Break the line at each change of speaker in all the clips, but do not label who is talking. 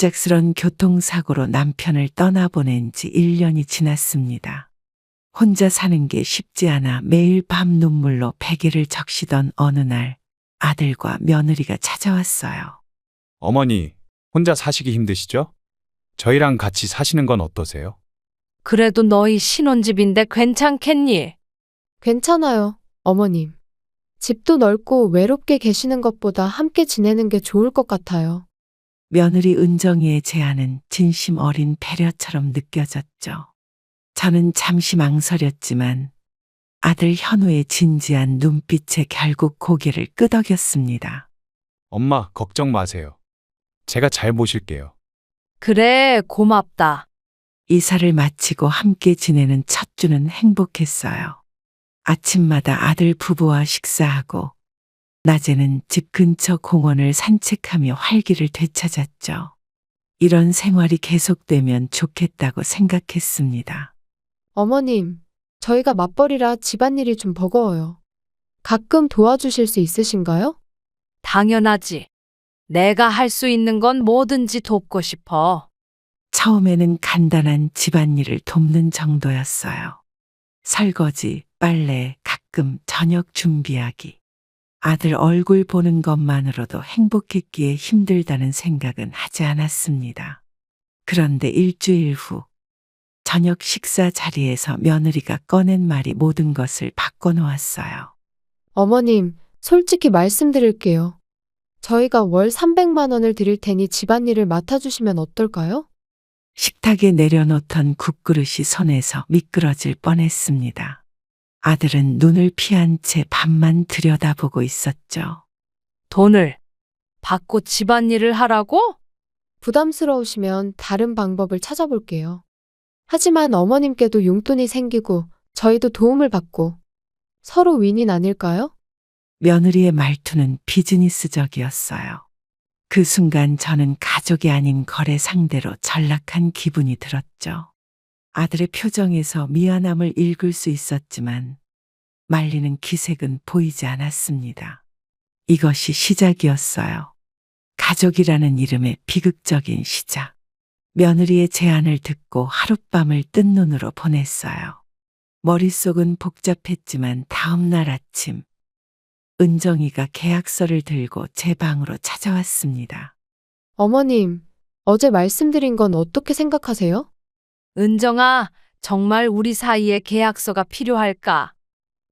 갑작스런 교통사고로 남편을 떠나보낸 지 1년이 지났습니다. 혼자 사는 게 쉽지 않아 매일 밤 눈물로 베개를 적시던 어느 날 아들과 며느리가 찾아왔어요.
어머니, 혼자 사시기 힘드시죠? 저희랑 같이 사시는 건 어떠세요?
그래도 너희 신혼집인데 괜찮겠니?
괜찮아요, 어머님. 집도 넓고 외롭게 계시는 것보다 함께 지내는 게 좋을 것 같아요.
며느리 은정이의 제안은 진심 어린 배려처럼 느껴졌죠. 저는 잠시 망설였지만 아들 현우의 진지한 눈빛에 결국 고개를 끄덕였습니다.
엄마, 걱정 마세요. 제가 잘 모실게요.
그래, 고맙다.
이사를 마치고 함께 지내는 첫 주는 행복했어요. 아침마다 아들 부부와 식사하고 낮에는 집 근처 공원을 산책하며 활기를 되찾았죠. 이런 생활이 계속되면 좋겠다고 생각했습니다.
어머님, 저희가 맞벌이라 집안일이 좀 버거워요. 가끔 도와주실 수 있으신가요?
당연하지. 내가 할 수 있는 건 뭐든지 돕고 싶어.
처음에는 간단한 집안일을 돕는 정도였어요. 설거지, 빨래, 가끔 저녁 준비하기. 아들 얼굴 보는 것만으로도 행복했기에 힘들다는 생각은 하지 않았습니다. 그런데 일주일 후 저녁 식사 자리에서 며느리가 꺼낸 말이 모든 것을 바꿔놓았어요.
어머님, 솔직히 말씀드릴게요. 저희가 월 300만 원을 드릴 테니 집안일을 맡아주시면 어떨까요?
식탁에 내려놓던 국그릇이 손에서 미끄러질 뻔했습니다. 아들은 눈을 피한 채 밥만 들여다보고 있었죠.
돈을 받고 집안일을 하라고?
부담스러우시면 다른 방법을 찾아볼게요. 하지만 어머님께도 용돈이 생기고 저희도 도움을 받고 서로 윈윈 아닐까요?
며느리의 말투는 비즈니스적이었어요. 그 순간 저는 가족이 아닌 거래 상대로 전락한 기분이 들었죠. 아들의 표정에서 미안함을 읽을 수 있었지만 말리는 기색은 보이지 않았습니다. 이것이 시작이었어요. 가족이라는 이름의 비극적인 시작. 며느리의 제안을 듣고 하룻밤을 뜬 눈으로 보냈어요. 머릿속은 복잡했지만 다음 날 아침 은정이가 계약서를 들고 제 방으로 찾아왔습니다.
어머님, 어제 말씀드린 건 어떻게 생각하세요?
은정아, 정말 우리 사이에 계약서가 필요할까?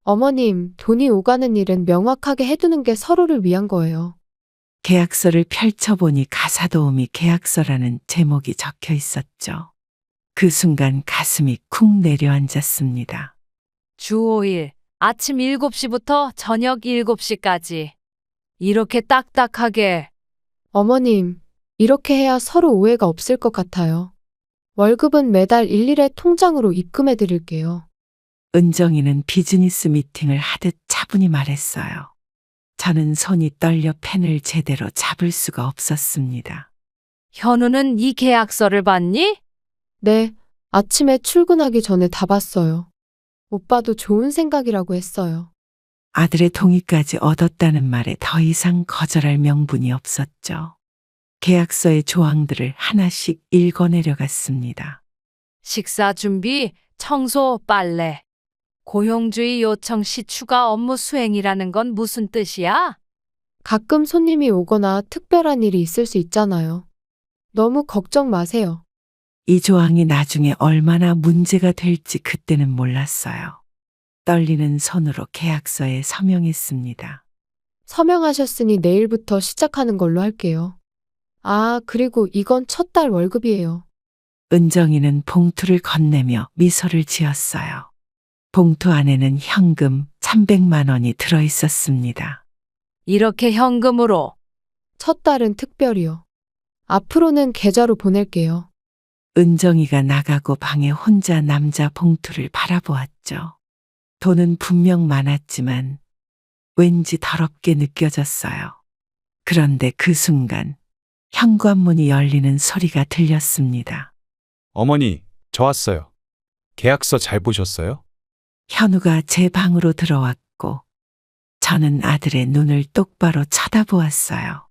어머님, 돈이 오가는 일은 명확하게 해두는 게 서로를 위한 거예요.
계약서를 펼쳐보니 가사도우미 계약서라는 제목이 적혀 있었죠. 그 순간 가슴이 쿵 내려앉았습니다.
주 5일, 아침 7시부터 저녁 7시까지. 이렇게 딱딱하게.
어머님, 이렇게 해야 서로 오해가 없을 것 같아요. 월급은 매달 일일에 통장으로 입금해 드릴게요.
은정이는 비즈니스 미팅을 하듯 차분히 말했어요. 저는 손이 떨려 펜을 제대로 잡을 수가 없었습니다.
현우는 이 계약서를 봤니?
네, 아침에 출근하기 전에 다 봤어요. 오빠도 좋은 생각이라고 했어요.
아들의 동의까지 얻었다는 말에 더 이상 거절할 명분이 없었죠. 계약서의 조항들을 하나씩 읽어내려갔습니다.
식사 준비, 청소, 빨래. 고용주의 요청 시 추가 업무 수행이라는 건 무슨 뜻이야?
가끔 손님이 오거나 특별한 일이 있을 수 있잖아요. 너무 걱정 마세요.
이 조항이 나중에 얼마나 문제가 될지 그때는 몰랐어요. 떨리는 손으로 계약서에 서명했습니다.
서명하셨으니 내일부터 시작하는 걸로 할게요. 아, 그리고 이건 첫 달 월급이에요.
은정이는 봉투를 건네며 미소를 지었어요. 봉투 안에는 현금 300만 원이 들어 있었습니다.
이렇게 현금으로.
첫 달은 특별히요. 앞으로는 계좌로 보낼게요.
은정이가 나가고 방에 혼자 남자 봉투를 바라보았죠. 돈은 분명 많았지만 왠지 더럽게 느껴졌어요. 그런데 그 순간 현관문이 열리는 소리가 들렸습니다.
어머니, 저 왔어요. 계약서 잘 보셨어요?
현우가 제 방으로 들어왔고 저는 아들의 눈을 똑바로 쳐다보았어요.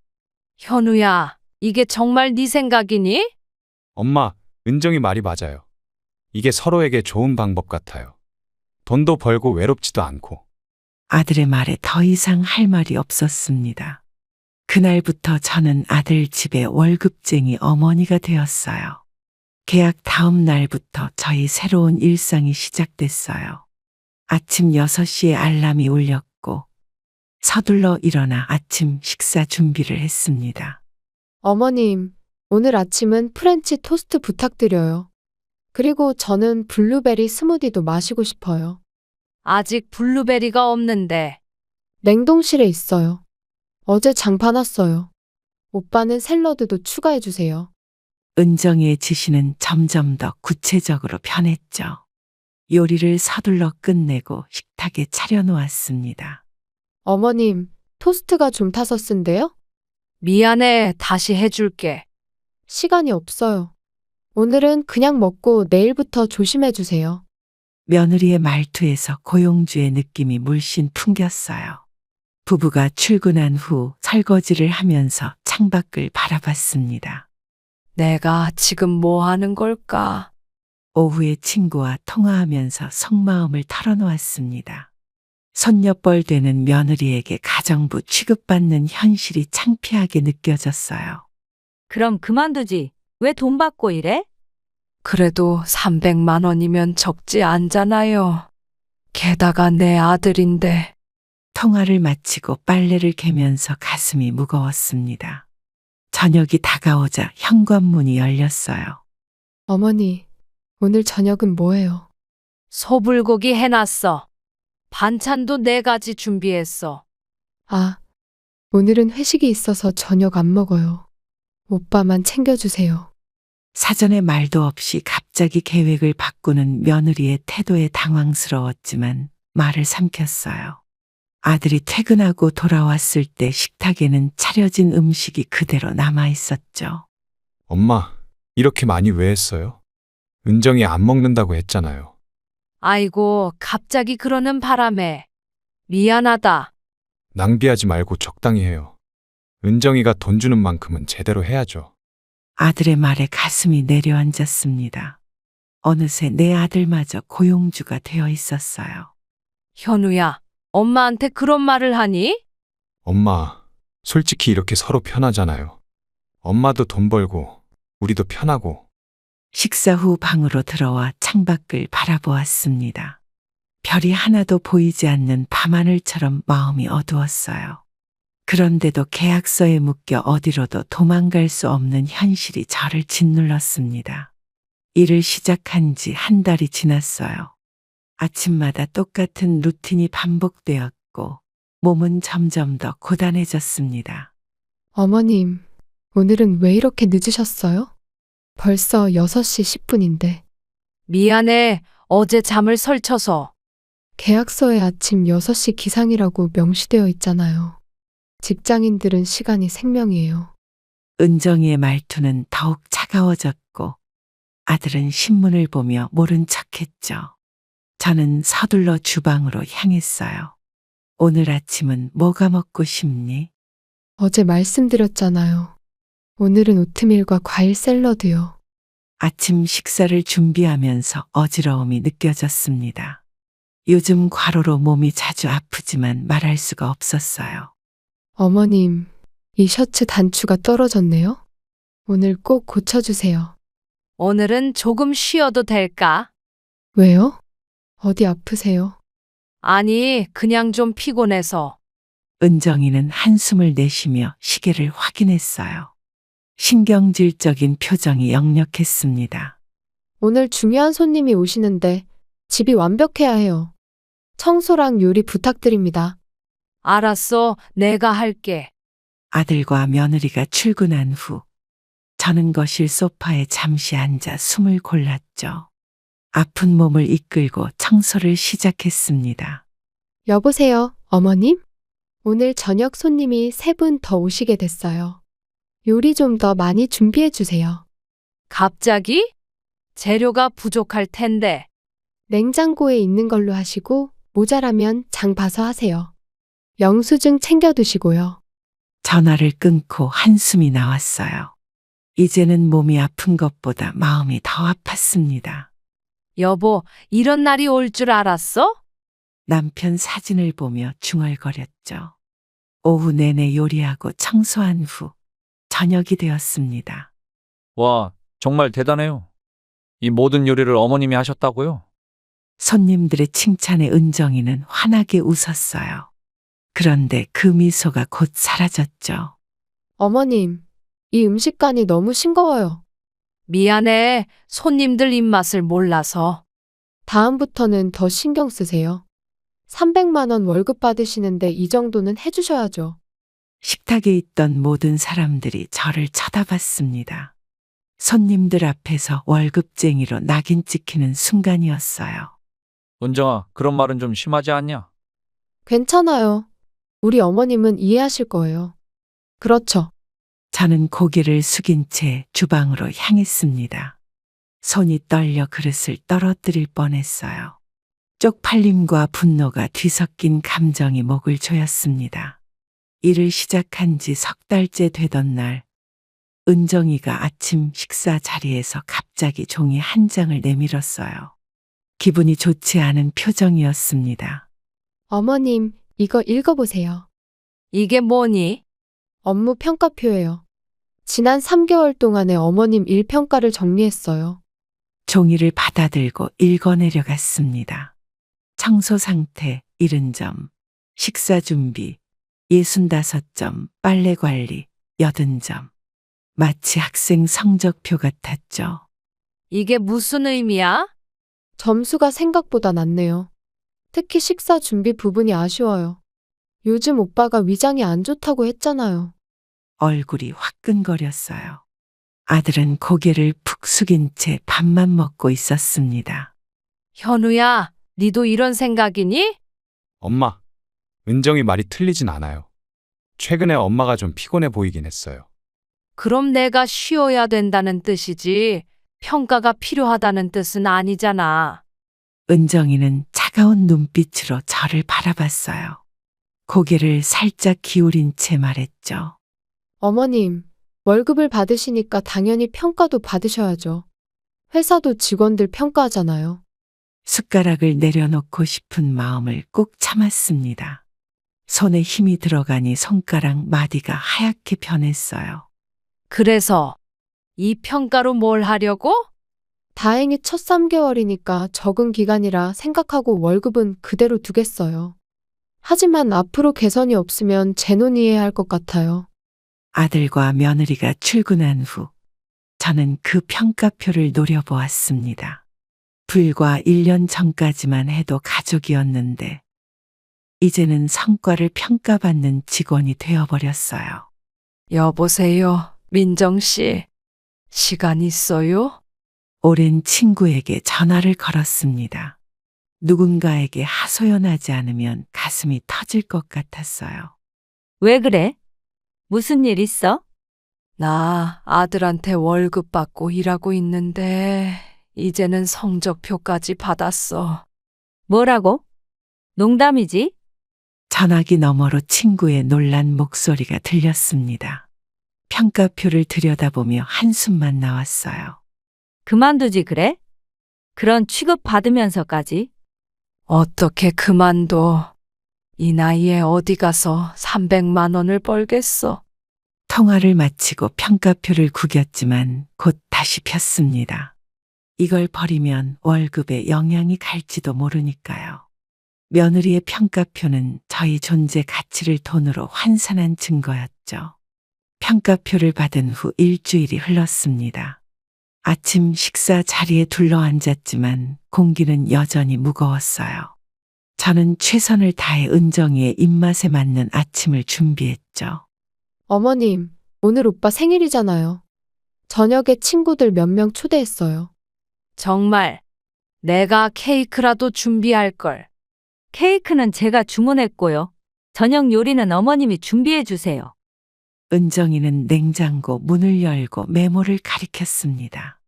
현우야, 이게 정말 네 생각이니?
엄마, 은정이 말이 맞아요. 이게 서로에게 좋은 방법 같아요. 돈도 벌고 외롭지도 않고.
아들의 말에 더 이상 할 말이 없었습니다. 그날부터 저는 아들 집에 월급쟁이 어머니가 되었어요. 계약 다음 날부터 저희 새로운 일상이 시작됐어요. 아침 6시에 알람이 울렸고 서둘러 일어나 아침 식사 준비를 했습니다.
어머님, 오늘 아침은 프렌치 토스트 부탁드려요. 그리고 저는 블루베리 스무디도 마시고 싶어요.
아직 블루베리가 없는데.
냉동실에 있어요. 어제 장 봐놨어요. 오빠는 샐러드도 추가해 주세요.
은정이의 지시는 점점 더 구체적으로 변했죠. 요리를 서둘러 끝내고 식탁에 차려놓았습니다.
어머님, 토스트가 좀 타서 쓴데요?
미안해, 다시 해줄게.
시간이 없어요. 오늘은 그냥 먹고 내일부터 조심해 주세요.
며느리의 말투에서 고용주의 느낌이 물씬 풍겼어요. 부부가 출근한 후 설거지를 하면서 창밖을 바라봤습니다.
내가 지금 뭐 하는 걸까?
오후에 친구와 통화하면서 속마음을 털어놓았습니다. 손녀뻘 되는 며느리에게 가정부 취급받는 현실이 창피하게 느껴졌어요.
그럼 그만두지. 왜 돈 받고 이래?
그래도 300만 원이면 적지 않잖아요. 게다가 내 아들인데.
통화를 마치고 빨래를 개면서 가슴이 무거웠습니다. 저녁이 다가오자 현관문이 열렸어요.
어머니, 오늘 저녁은 뭐예요?
소불고기 해놨어. 반찬도 4가지 준비했어.
아, 오늘은 회식이 있어서 저녁 안 먹어요. 오빠만 챙겨주세요.
사전에 말도 없이 갑자기 계획을 바꾸는 며느리의 태도에 당황스러웠지만 말을 삼켰어요. 아들이 퇴근하고 돌아왔을 때 식탁에는 차려진 음식이 그대로 남아 있었죠.
엄마, 이렇게 많이 왜 했어요? 은정이 안 먹는다고 했잖아요.
아이고, 갑자기 그러는 바람에. 미안하다.
낭비하지 말고 적당히 해요. 은정이가 돈 주는 만큼은 제대로 해야죠.
아들의 말에 가슴이 내려앉았습니다. 어느새 내 아들마저 고용주가 되어 있었어요.
현우야, 엄마한테 그런 말을 하니?
엄마, 솔직히 이렇게 서로 편하잖아요. 엄마도 돈 벌고, 우리도 편하고.
식사 후 방으로 들어와 창밖을 바라보았습니다. 별이 하나도 보이지 않는 밤하늘처럼 마음이 어두웠어요. 그런데도 계약서에 묶여 어디로도 도망갈 수 없는 현실이 저를 짓눌렀습니다. 일을 시작한 지 1달이 지났어요. 아침마다 똑같은 루틴이 반복되었고 몸은 점점 더 고단해졌습니다.
어머님, 오늘은 왜 이렇게 늦으셨어요? 벌써 6시 10분인데.
미안해, 어제 잠을 설쳐서.
계약서에 아침 6시 기상이라고 명시되어 있잖아요. 직장인들은 시간이 생명이에요.
은정이의 말투는 더욱 차가워졌고 아들은 신문을 보며 모른 척했죠. 저는 서둘러 주방으로 향했어요. 오늘 아침은 뭐가 먹고 싶니?
어제 말씀드렸잖아요. 오늘은 오트밀과 과일 샐러드요.
아침 식사를 준비하면서 어지러움이 느껴졌습니다. 요즘 과로로 몸이 자주 아프지만 말할 수가 없었어요.
어머님, 이 셔츠 단추가 떨어졌네요. 오늘 꼭 고쳐주세요.
오늘은 조금 쉬어도 될까?
왜요? 어디 아프세요?
아니, 그냥 좀 피곤해서.
은정이는 한숨을 내쉬며 시계를 확인했어요. 신경질적인 표정이 역력했습니다.
오늘 중요한 손님이 오시는데 집이 완벽해야 해요. 청소랑 요리 부탁드립니다.
알았어, 내가 할게.
아들과 며느리가 출근한 후 저는 거실 소파에 잠시 앉아 숨을 골랐죠. 아픈 몸을 이끌고 청소를 시작했습니다.
여보세요, 어머님? 오늘 저녁 손님이 3분 더 오시게 됐어요. 요리 좀 더 많이 준비해 주세요.
갑자기? 재료가 부족할 텐데.
냉장고에 있는 걸로 하시고 모자라면 장 봐서 하세요. 영수증 챙겨 두시고요.
전화를 끊고 한숨이 나왔어요. 이제는 몸이 아픈 것보다 마음이 더 아팠습니다.
여보, 이런 날이 올 줄 알았어?
남편 사진을 보며 중얼거렸죠. 오후 내내 요리하고 청소한 후 저녁이 되었습니다.
와, 정말 대단해요. 이 모든 요리를 어머님이 하셨다고요?
손님들의 칭찬에 은정이는 환하게 웃었어요. 그런데 그 미소가 곧 사라졌죠.
어머님, 이 음식간이 너무 싱거워요.
미안해. 손님들 입맛을 몰라서.
다음부터는 더 신경 쓰세요. 300만 원 월급 받으시는데 이 정도는 해주셔야죠.
식탁에 있던 모든 사람들이 저를 쳐다봤습니다. 손님들 앞에서 월급쟁이로 낙인 찍히는 순간이었어요.
은정아, 그런 말은 좀 심하지 않냐?
괜찮아요. 우리 어머님은 이해하실 거예요. 그렇죠.
저는 고개를 숙인 채 주방으로 향했습니다. 손이 떨려 그릇을 떨어뜨릴 뻔했어요. 쪽팔림과 분노가 뒤섞인 감정이 목을 조였습니다. 일을 시작한 지 석 달째 되던 날, 은정이가 아침 식사 자리에서 갑자기 종이 한 장을 내밀었어요. 기분이 좋지 않은 표정이었습니다.
어머님, 이거 읽어보세요.
이게 뭐니?
업무 평가표예요. 지난 3개월 동안의 어머님 일 평가를 정리했어요.
종이를 받아들고 읽어내려갔습니다. 청소 상태 70점, 식사 준비 65점, 빨래 관리 80점. 마치 학생 성적표 같았죠.
이게 무슨 의미야?
점수가 생각보다 낮네요. 특히 식사 준비 부분이 아쉬워요. 요즘 오빠가 위장이 안 좋다고 했잖아요.
얼굴이 화끈거렸어요. 아들은 고개를 푹 숙인 채 밥만 먹고 있었습니다.
현우야, 니도 이런 생각이니?
엄마, 은정이 말이 틀리진 않아요. 최근에 엄마가 좀 피곤해 보이긴 했어요.
그럼 내가 쉬어야 된다는 뜻이지. 평가가 필요하다는 뜻은 아니잖아.
은정이는 차가운 눈빛으로 저를 바라봤어요. 고개를 살짝 기울인 채 말했죠.
어머님, 월급을 받으시니까 당연히 평가도 받으셔야죠. 회사도 직원들 평가하잖아요.
숟가락을 내려놓고 싶은 마음을 꾹 참았습니다. 손에 힘이 들어가니 손가락 마디가 하얗게 변했어요.
그래서 이 평가로 뭘 하려고?
다행히 첫 3개월이니까 적응 기간이라 생각하고 월급은 그대로 두겠어요. 하지만 앞으로 개선이 없으면 재논의해야 할 것 같아요.
아들과 며느리가 출근한 후 저는 그 평가표를 노려보았습니다. 불과 1년 전까지만 해도 가족이었는데 이제는 성과를 평가받는 직원이 되어버렸어요.
여보세요, 민정 씨. 시간 있어요?
오랜 친구에게 전화를 걸었습니다. 누군가에게 하소연하지 않으면 가슴이 터질 것 같았어요.
왜 그래? 무슨 일 있어?
나 아들한테 월급 받고 일하고 있는데 이제는 성적표까지 받았어.
뭐라고? 농담이지?
전화기 너머로 친구의 놀란 목소리가 들렸습니다. 평가표를 들여다보며 한숨만 나왔어요.
그만두지 그래? 그런 취급 받으면서까지?
어떻게 그만둬. 이 나이에 어디 가서 300만 원을 벌겠어.
통화를 마치고 평가표를 구겼지만 곧 다시 폈습니다. 이걸 버리면 월급에 영향이 갈지도 모르니까요. 며느리의 평가표는 저희 존재 가치를 돈으로 환산한 증거였죠. 평가표를 받은 후 일주일이 흘렀습니다. 아침 식사 자리에 둘러앉았지만 공기는 여전히 무거웠어요. 저는 최선을 다해 은정이의 입맛에 맞는 아침을 준비했죠.
어머님, 오늘 오빠 생일이잖아요. 저녁에 친구들 몇 명 초대했어요.
정말 내가 케이크라도 준비할 걸.
케이크는 제가 주문했고요. 저녁 요리는 어머님이 준비해 주세요.
은정이는 냉장고 문을 열고 메모를 가리켰습니다.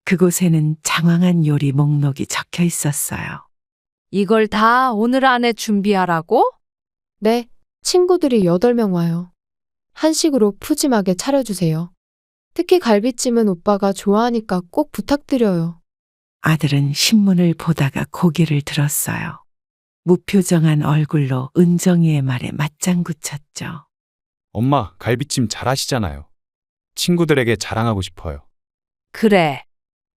그곳에는 장황한 요리 목록이 적혀 있었어요.
이걸 다 오늘 안에 준비하라고?
네, 친구들이 8명 와요. 한식으로 푸짐하게 차려주세요. 특히 갈비찜은 오빠가 좋아하니까 꼭 부탁드려요.
아들은 신문을 보다가 고개를 들었어요. 무표정한 얼굴로 은정이의 말에 맞장구 쳤죠.
엄마, 갈비찜 잘하시잖아요. 친구들에게 자랑하고 싶어요.
그래.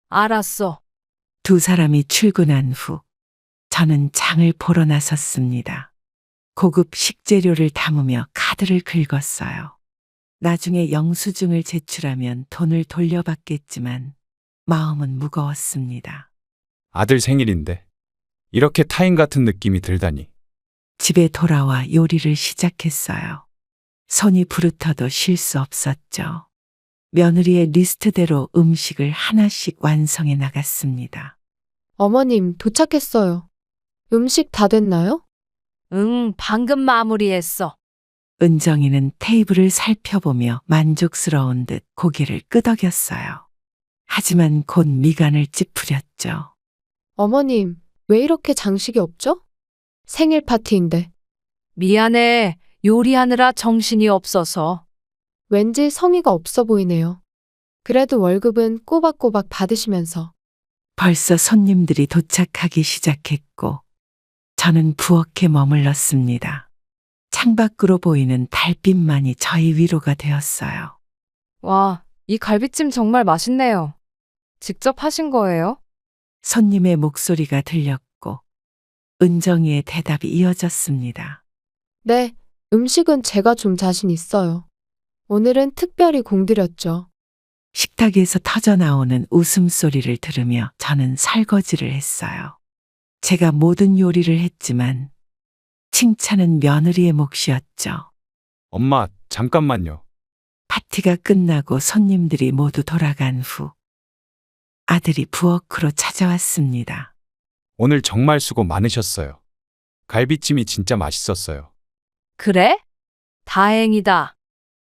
알았어.
두 사람이 출근한 후 저는 장을 보러 나섰습니다. 고급 식재료를 담으며 카드를 긁었어요. 나중에 영수증을 제출하면 돈을 돌려받겠지만 마음은 무거웠습니다.
아들 생일인데 이렇게 타인 같은 느낌이 들다니.
집에 돌아와 요리를 시작했어요. 손이 부르터도 쉴 수 없었죠. 며느리의 리스트대로 음식을 하나씩 완성해 나갔습니다.
어머님, 도착했어요. 음식 다 됐나요?
응, 방금 마무리했어.
은정이는 테이블을 살펴보며 만족스러운 듯 고개를 끄덕였어요. 하지만 곧 미간을 찌푸렸죠.
어머님, 왜 이렇게 장식이 없죠? 생일 파티인데.
미안해. 요리하느라 정신이 없어서.
왠지 성의가 없어 보이네요. 그래도 월급은 꼬박꼬박 받으시면서.
벌써 손님들이 도착하기 시작했고 저는 부엌에 머물렀습니다. 창밖으로 보이는 달빛만이 저희 위로가 되었어요.
와, 이 갈비찜 정말 맛있네요. 직접 하신 거예요?
손님의 목소리가 들렸고 은정이의 대답이 이어졌습니다.
네, 음식은 제가 좀 자신 있어요. 오늘은 특별히 공들였죠.
식탁에서 터져나오는 웃음소리를 들으며 저는 설거지를 했어요. 제가 모든 요리를 했지만 칭찬은 며느리의 몫이었죠.
엄마, 잠깐만요.
파티가 끝나고 손님들이 모두 돌아간 후 아들이 부엌으로 찾아왔습니다.
오늘 정말 수고 많으셨어요. 갈비찜이 진짜 맛있었어요.
그래? 다행이다.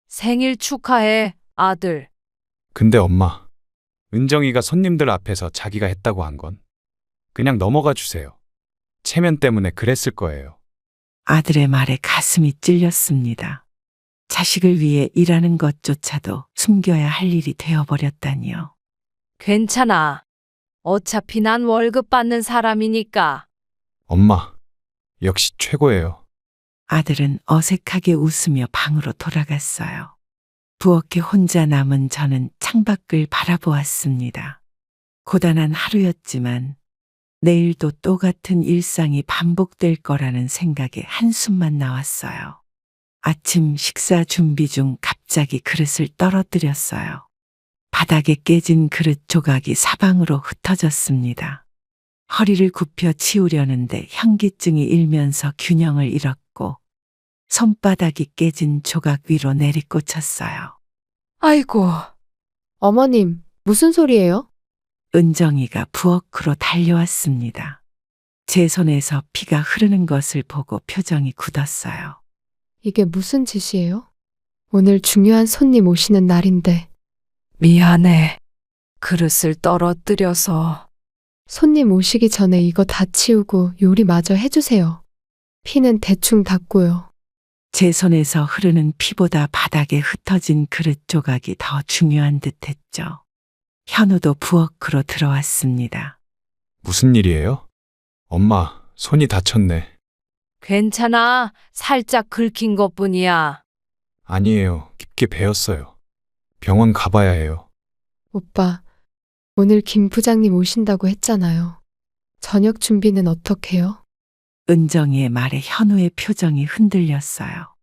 생일 축하해, 아들.
근데 엄마, 은정이가 손님들 앞에서 자기가 했다고 한 건 그냥 넘어가 주세요. 체면 때문에 그랬을 거예요.
아들의 말에 가슴이 찔렸습니다. 자식을 위해 일하는 것조차도 숨겨야 할 일이 되어버렸다니요.
괜찮아. 어차피 난 월급 받는 사람이니까.
엄마, 역시 최고예요.
아들은 어색하게 웃으며 방으로 돌아갔어요. 부엌에 혼자 남은 저는 창밖을 바라보았습니다. 고단한 하루였지만 내일도 똑같은 일상이 반복될 거라는 생각에 한숨만 나왔어요. 아침 식사 준비 중 갑자기 그릇을 떨어뜨렸어요. 바닥에 깨진 그릇 조각이 사방으로 흩어졌습니다. 허리를 굽혀 치우려는데 현기증이 일면서 균형을 잃었고 손바닥이 깨진 조각 위로 내리꽂혔어요.
아이고,
어머님, 무슨 소리예요?
은정이가 부엌으로 달려왔습니다. 제 손에서 피가 흐르는 것을 보고 표정이 굳었어요.
이게 무슨 짓이에요? 오늘 중요한 손님 오시는 날인데.
미안해. 그릇을 떨어뜨려서.
손님 오시기 전에 이거 다 치우고 요리 마저 해주세요. 피는 대충 닦고요.
제 손에서 흐르는 피보다 바닥에 흩어진 그릇 조각이 더 중요한 듯했죠. 현우도 부엌으로 들어왔습니다.
무슨 일이에요? 엄마, 손이 다쳤네.
괜찮아. 살짝 긁힌 것뿐이야.
아니에요. 깊게 베었어요. 병원 가봐야 해요.
오빠, 오늘 김 부장님 오신다고 했잖아요. 저녁 준비는 어떡해요?
은정이의 말에 현우의 표정이 흔들렸어요.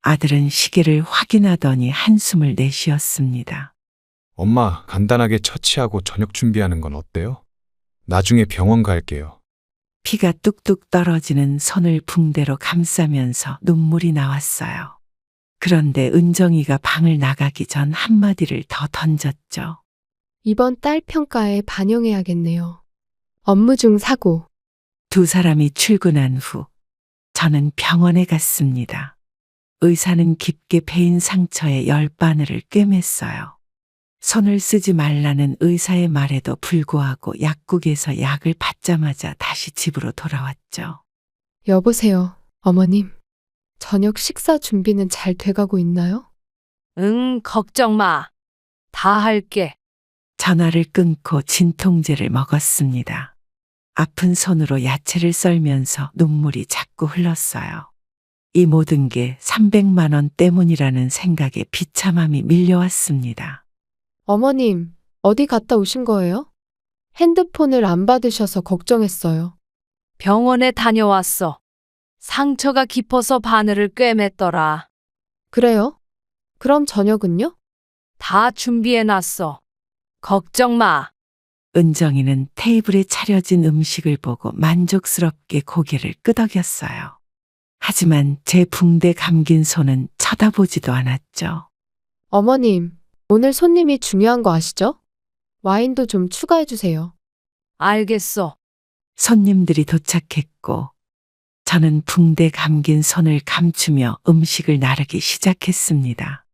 아들은 시계를 확인하더니 한숨을 내쉬었습니다.
엄마, 간단하게 처치하고 저녁 준비하는 건 어때요? 나중에 병원 갈게요.
피가 뚝뚝 떨어지는 손을 붕대로 감싸면서 눈물이 나왔어요. 그런데 은정이가 방을 나가기 전 한마디를 더 던졌죠.
이번 달 평가에 반영해야겠네요. 업무 중 사고.
두 사람이 출근한 후 저는 병원에 갔습니다. 의사는 깊게 베인 상처에 열바늘을 꿰맸어요. 손을 쓰지 말라는 의사의 말에도 불구하고 약국에서 약을 받자마자 다시 집으로 돌아왔죠.
여보세요, 어머님. 저녁 식사 준비는 잘 돼가고 있나요?
응, 걱정 마. 다 할게.
전화를 끊고 진통제를 먹었습니다. 아픈 손으로 야채를 썰면서 눈물이 자꾸 흘렀어요. 이 모든 게 300만 원 때문이라는 생각에 비참함이 밀려왔습니다.
어머님, 어디 갔다 오신 거예요? 핸드폰을 안 받으셔서 걱정했어요.
병원에 다녀왔어. 상처가 깊어서 바늘을 꿰맸더라.
그래요? 그럼 저녁은요?
다 준비해놨어. 걱정 마.
은정이는 테이블에 차려진 음식을 보고 만족스럽게 고개를 끄덕였어요. 하지만 제 붕대 감긴 손은 쳐다보지도 않았죠.
어머님, 오늘 손님이 중요한 거 아시죠? 와인도 좀 추가해 주세요.
알겠어.
손님들이 도착했고 저는 붕대 감긴 손을 감추며 음식을 나르기 시작했습니다.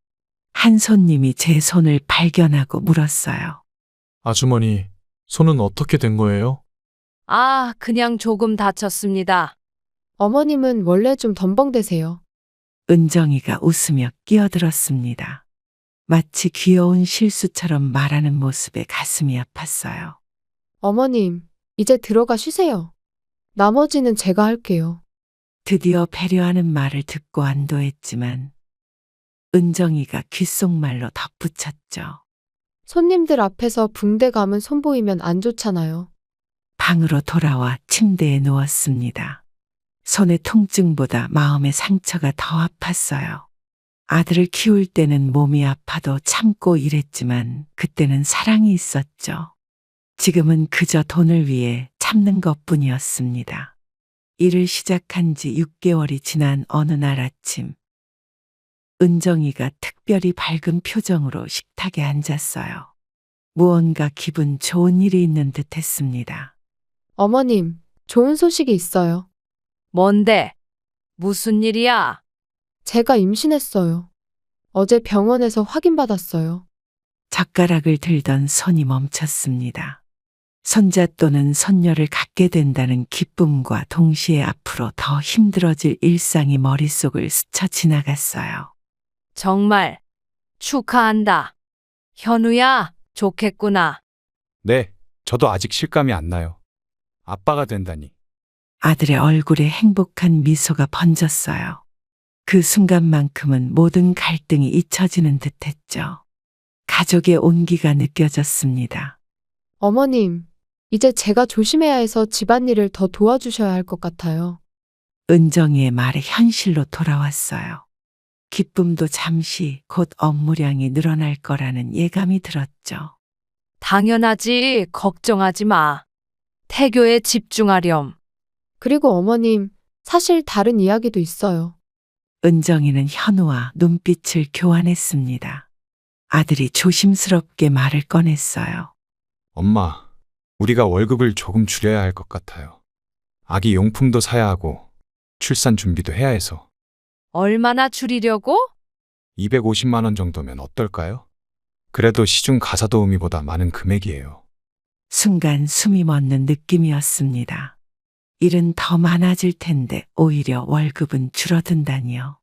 한 손님이 제 손을 발견하고 물었어요.
아주머니, 손은 어떻게 된 거예요?
아, 그냥 조금 다쳤습니다.
어머님은 원래 좀 덤벙대세요.
은정이가 웃으며 끼어들었습니다. 마치 귀여운 실수처럼 말하는 모습에 가슴이 아팠어요.
어머님, 이제 들어가 쉬세요. 나머지는 제가 할게요.
드디어 배려하는 말을 듣고 안도했지만 은정이가 귓속말로 덧붙였죠.
손님들 앞에서 붕대 감은 손 보이면 안 좋잖아요.
방으로 돌아와 침대에 누웠습니다. 손의 통증보다 마음의 상처가 더 아팠어요. 아들을 키울 때는 몸이 아파도 참고 일했지만 그때는 사랑이 있었죠. 지금은 그저 돈을 위해 참는 것뿐이었습니다. 일을 시작한 지 6개월이 지난 어느 날 아침, 은정이가 특별히 밝은 표정으로 식탁에 앉았어요. 무언가 기분 좋은 일이 있는 듯 했습니다.
어머님, 좋은 소식이 있어요.
뭔데? 무슨 일이야?
제가 임신했어요. 어제 병원에서 확인받았어요.
젓가락을 들던 손이 멈췄습니다. 손자 또는 손녀를 갖게 된다는 기쁨과 동시에 앞으로 더 힘들어질 일상이 머릿속을 스쳐 지나갔어요.
정말 축하한다. 현우야, 좋겠구나.
네, 저도 아직 실감이 안 나요. 아빠가 된다니.
아들의 얼굴에 행복한 미소가 번졌어요. 그 순간만큼은 모든 갈등이 잊혀지는 듯했죠. 가족의 온기가 느껴졌습니다.
어머님, 이제 제가 조심해야 해서 집안일을 더 도와주셔야 할 것 같아요.
은정이의 말에 현실로 돌아왔어요. 기쁨도 잠시 곧 업무량이 늘어날 거라는 예감이 들었죠.
당연하지. 걱정하지 마. 태교에 집중하렴.
그리고 어머님, 사실 다른 이야기도 있어요.
은정이는 현우와 눈빛을 교환했습니다. 아들이 조심스럽게 말을 꺼냈어요.
엄마, 우리가 월급을 조금 줄여야 할 것 같아요. 아기 용품도 사야 하고 출산 준비도 해야 해서
얼마나 줄이려고?
250만 원 정도면 어떨까요? 그래도 시중 가사 도우미보다 많은 금액이에요.
순간 숨이 멎는 느낌이었습니다. 일은 더 많아질 텐데 오히려 월급은 줄어든다니요.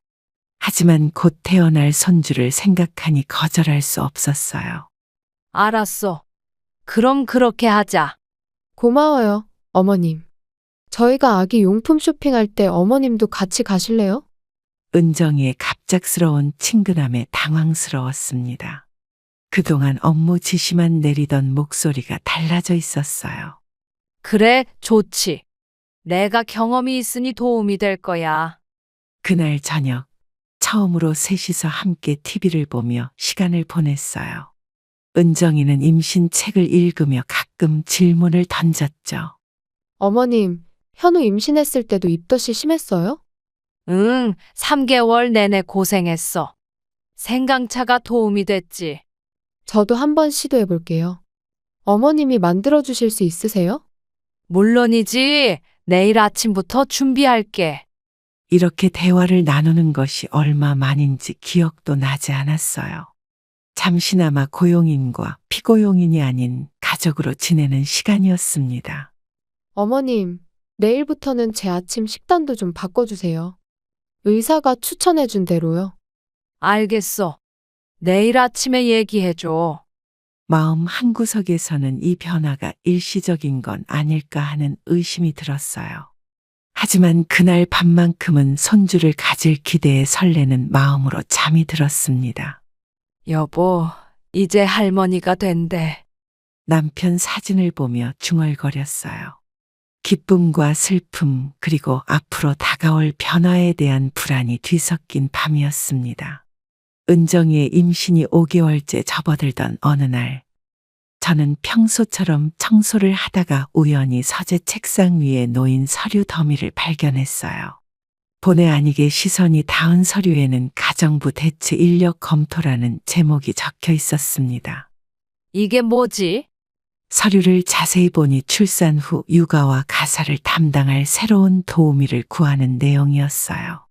하지만 곧 태어날 손주를 생각하니 거절할 수 없었어요.
알았어. 그럼 그렇게 하자.
고마워요, 어머님. 저희가 아기 용품 쇼핑할 때 어머님도 같이 가실래요?
은정이의 갑작스러운 친근함에 당황스러웠습니다. 그동안 업무 지시만 내리던 목소리가 달라져 있었어요.
그래, 좋지. 내가 경험이 있으니 도움이 될 거야.
그날 저녁 처음으로 셋이서 함께 TV를 보며 시간을 보냈어요. 은정이는 임신 책을 읽으며 가끔 질문을 던졌죠.
어머님, 현우 임신했을 때도 입덧이 심했어요?
응, 3개월 내내 고생했어. 생강차가 도움이 됐지.
저도 한번 시도해 볼게요. 어머님이 만들어 주실 수 있으세요?
물론이지. 내일 아침부터 준비할게.
이렇게 대화를 나누는 것이 얼마 만인지 기억도 나지 않았어요. 잠시나마 고용인과 피고용인이 아닌 가족으로 지내는 시간이었습니다.
어머님, 내일부터는 제 아침 식단도 좀 바꿔주세요. 의사가 추천해 준 대로요.
알겠어. 내일 아침에 얘기해줘.
마음 한구석에서는 이 변화가 일시적인 건 아닐까 하는 의심이 들었어요. 하지만 그날 밤만큼은 손주를 가질 기대에 설레는 마음으로 잠이 들었습니다.
여보, 이제 할머니가 된대.
남편 사진을 보며 중얼거렸어요. 기쁨과 슬픔, 그리고 앞으로 다가올 변화에 대한 불안이 뒤섞인 밤이었습니다. 은정이의 임신이 5개월째 접어들던 어느 날, 저는 평소처럼 청소를 하다가 우연히 서재 책상 위에 놓인 서류 더미를 발견했어요. 본의 아니게 시선이 닿은 서류에는 가정부 대체 인력 검토라는 제목이 적혀 있었습니다.
이게 뭐지?
서류를 자세히 보니 출산 후 육아와 가사를 담당할 새로운 도우미를 구하는 내용이었어요.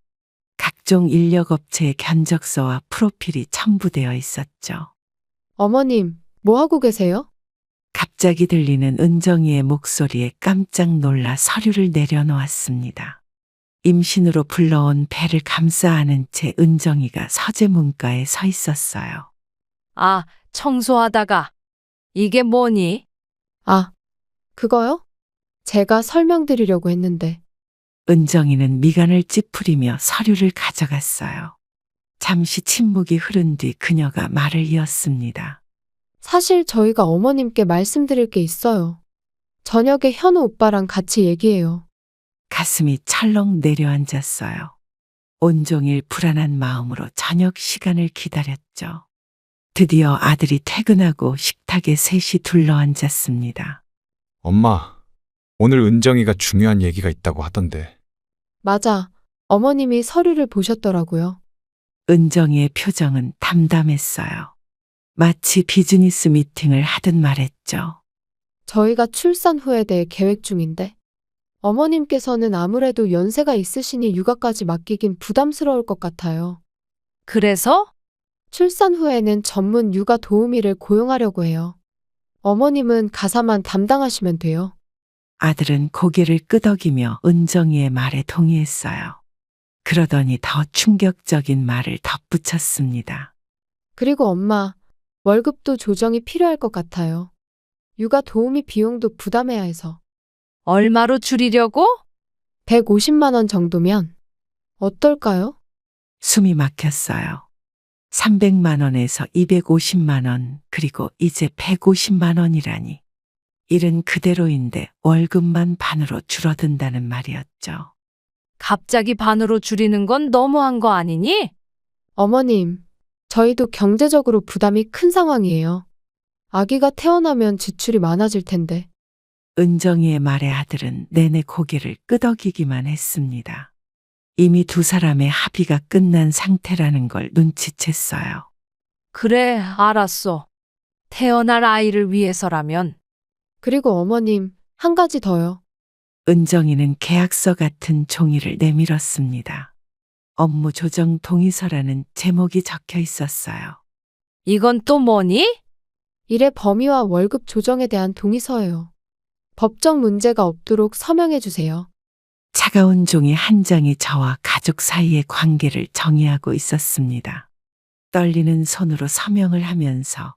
각종 인력업체의 견적서와 프로필이 첨부되어 있었죠.
어머님, 뭐 하고 계세요?
갑자기 들리는 은정이의 목소리에 깜짝 놀라 서류를 내려놓았습니다. 임신으로 불러온 배를 감싸 안은 채 은정이가 서재 문가에 서 있었어요.
아, 청소하다가. 이게 뭐니?
아, 그거요? 제가 설명드리려고 했는데.
은정이는 미간을 찌푸리며 서류를 가져갔어요. 잠시 침묵이 흐른 뒤 그녀가 말을 이었습니다.
사실 저희가 어머님께 말씀드릴 게 있어요. 저녁에 현우 오빠랑 같이 얘기해요.
가슴이 철렁 내려앉았어요. 온종일 불안한 마음으로 저녁 시간을 기다렸죠. 드디어 아들이 퇴근하고 식탁에 셋이 둘러앉았습니다.
엄마, 오늘 은정이가 중요한 얘기가 있다고 하던데.
맞아. 어머님이 서류를 보셨더라고요.
은정이의 표정은 담담했어요. 마치 비즈니스 미팅을 하듯 말했죠.
저희가 출산 후에 대해 계획 중인데. 어머님께서는 아무래도 연세가 있으시니 육아까지 맡기긴 부담스러울 것 같아요.
그래서?
출산 후에는 전문 육아 도우미를 고용하려고 해요. 어머님은 가사만 담당하시면 돼요.
아들은 고개를 끄덕이며 은정이의 말에 동의했어요. 그러더니 더 충격적인 말을 덧붙였습니다.
그리고 엄마, 월급도 조정이 필요할 것 같아요. 육아 도우미 비용도 부담해야 해서.
얼마로 줄이려고?
150만 원 정도면 어떨까요?
숨이 막혔어요. 300만 원에서 250만 원, 그리고 이제 150만 원이라니. 일은 그대로인데 월급만 반으로 줄어든다는 말이었죠.
갑자기 반으로 줄이는 건 너무한 거 아니니?
어머님, 저희도 경제적으로 부담이 큰 상황이에요. 아기가 태어나면 지출이 많아질 텐데.
은정이의 말에 아들은 내내 고개를 끄덕이기만 했습니다. 이미 두 사람의 합의가 끝난 상태라는 걸 눈치챘어요.
그래, 알았어. 태어날 아이를 위해서라면.
그리고 어머님, 한 가지 더요.
은정이는 계약서 같은 종이를 내밀었습니다. 업무 조정 동의서라는 제목이 적혀 있었어요.
이건 또 뭐니?
일의 범위와 월급 조정에 대한 동의서예요. 법적 문제가 없도록 서명해 주세요.
차가운 종이 한 장이 저와 가족 사이의 관계를 정의하고 있었습니다. 떨리는 손으로 서명을 하면서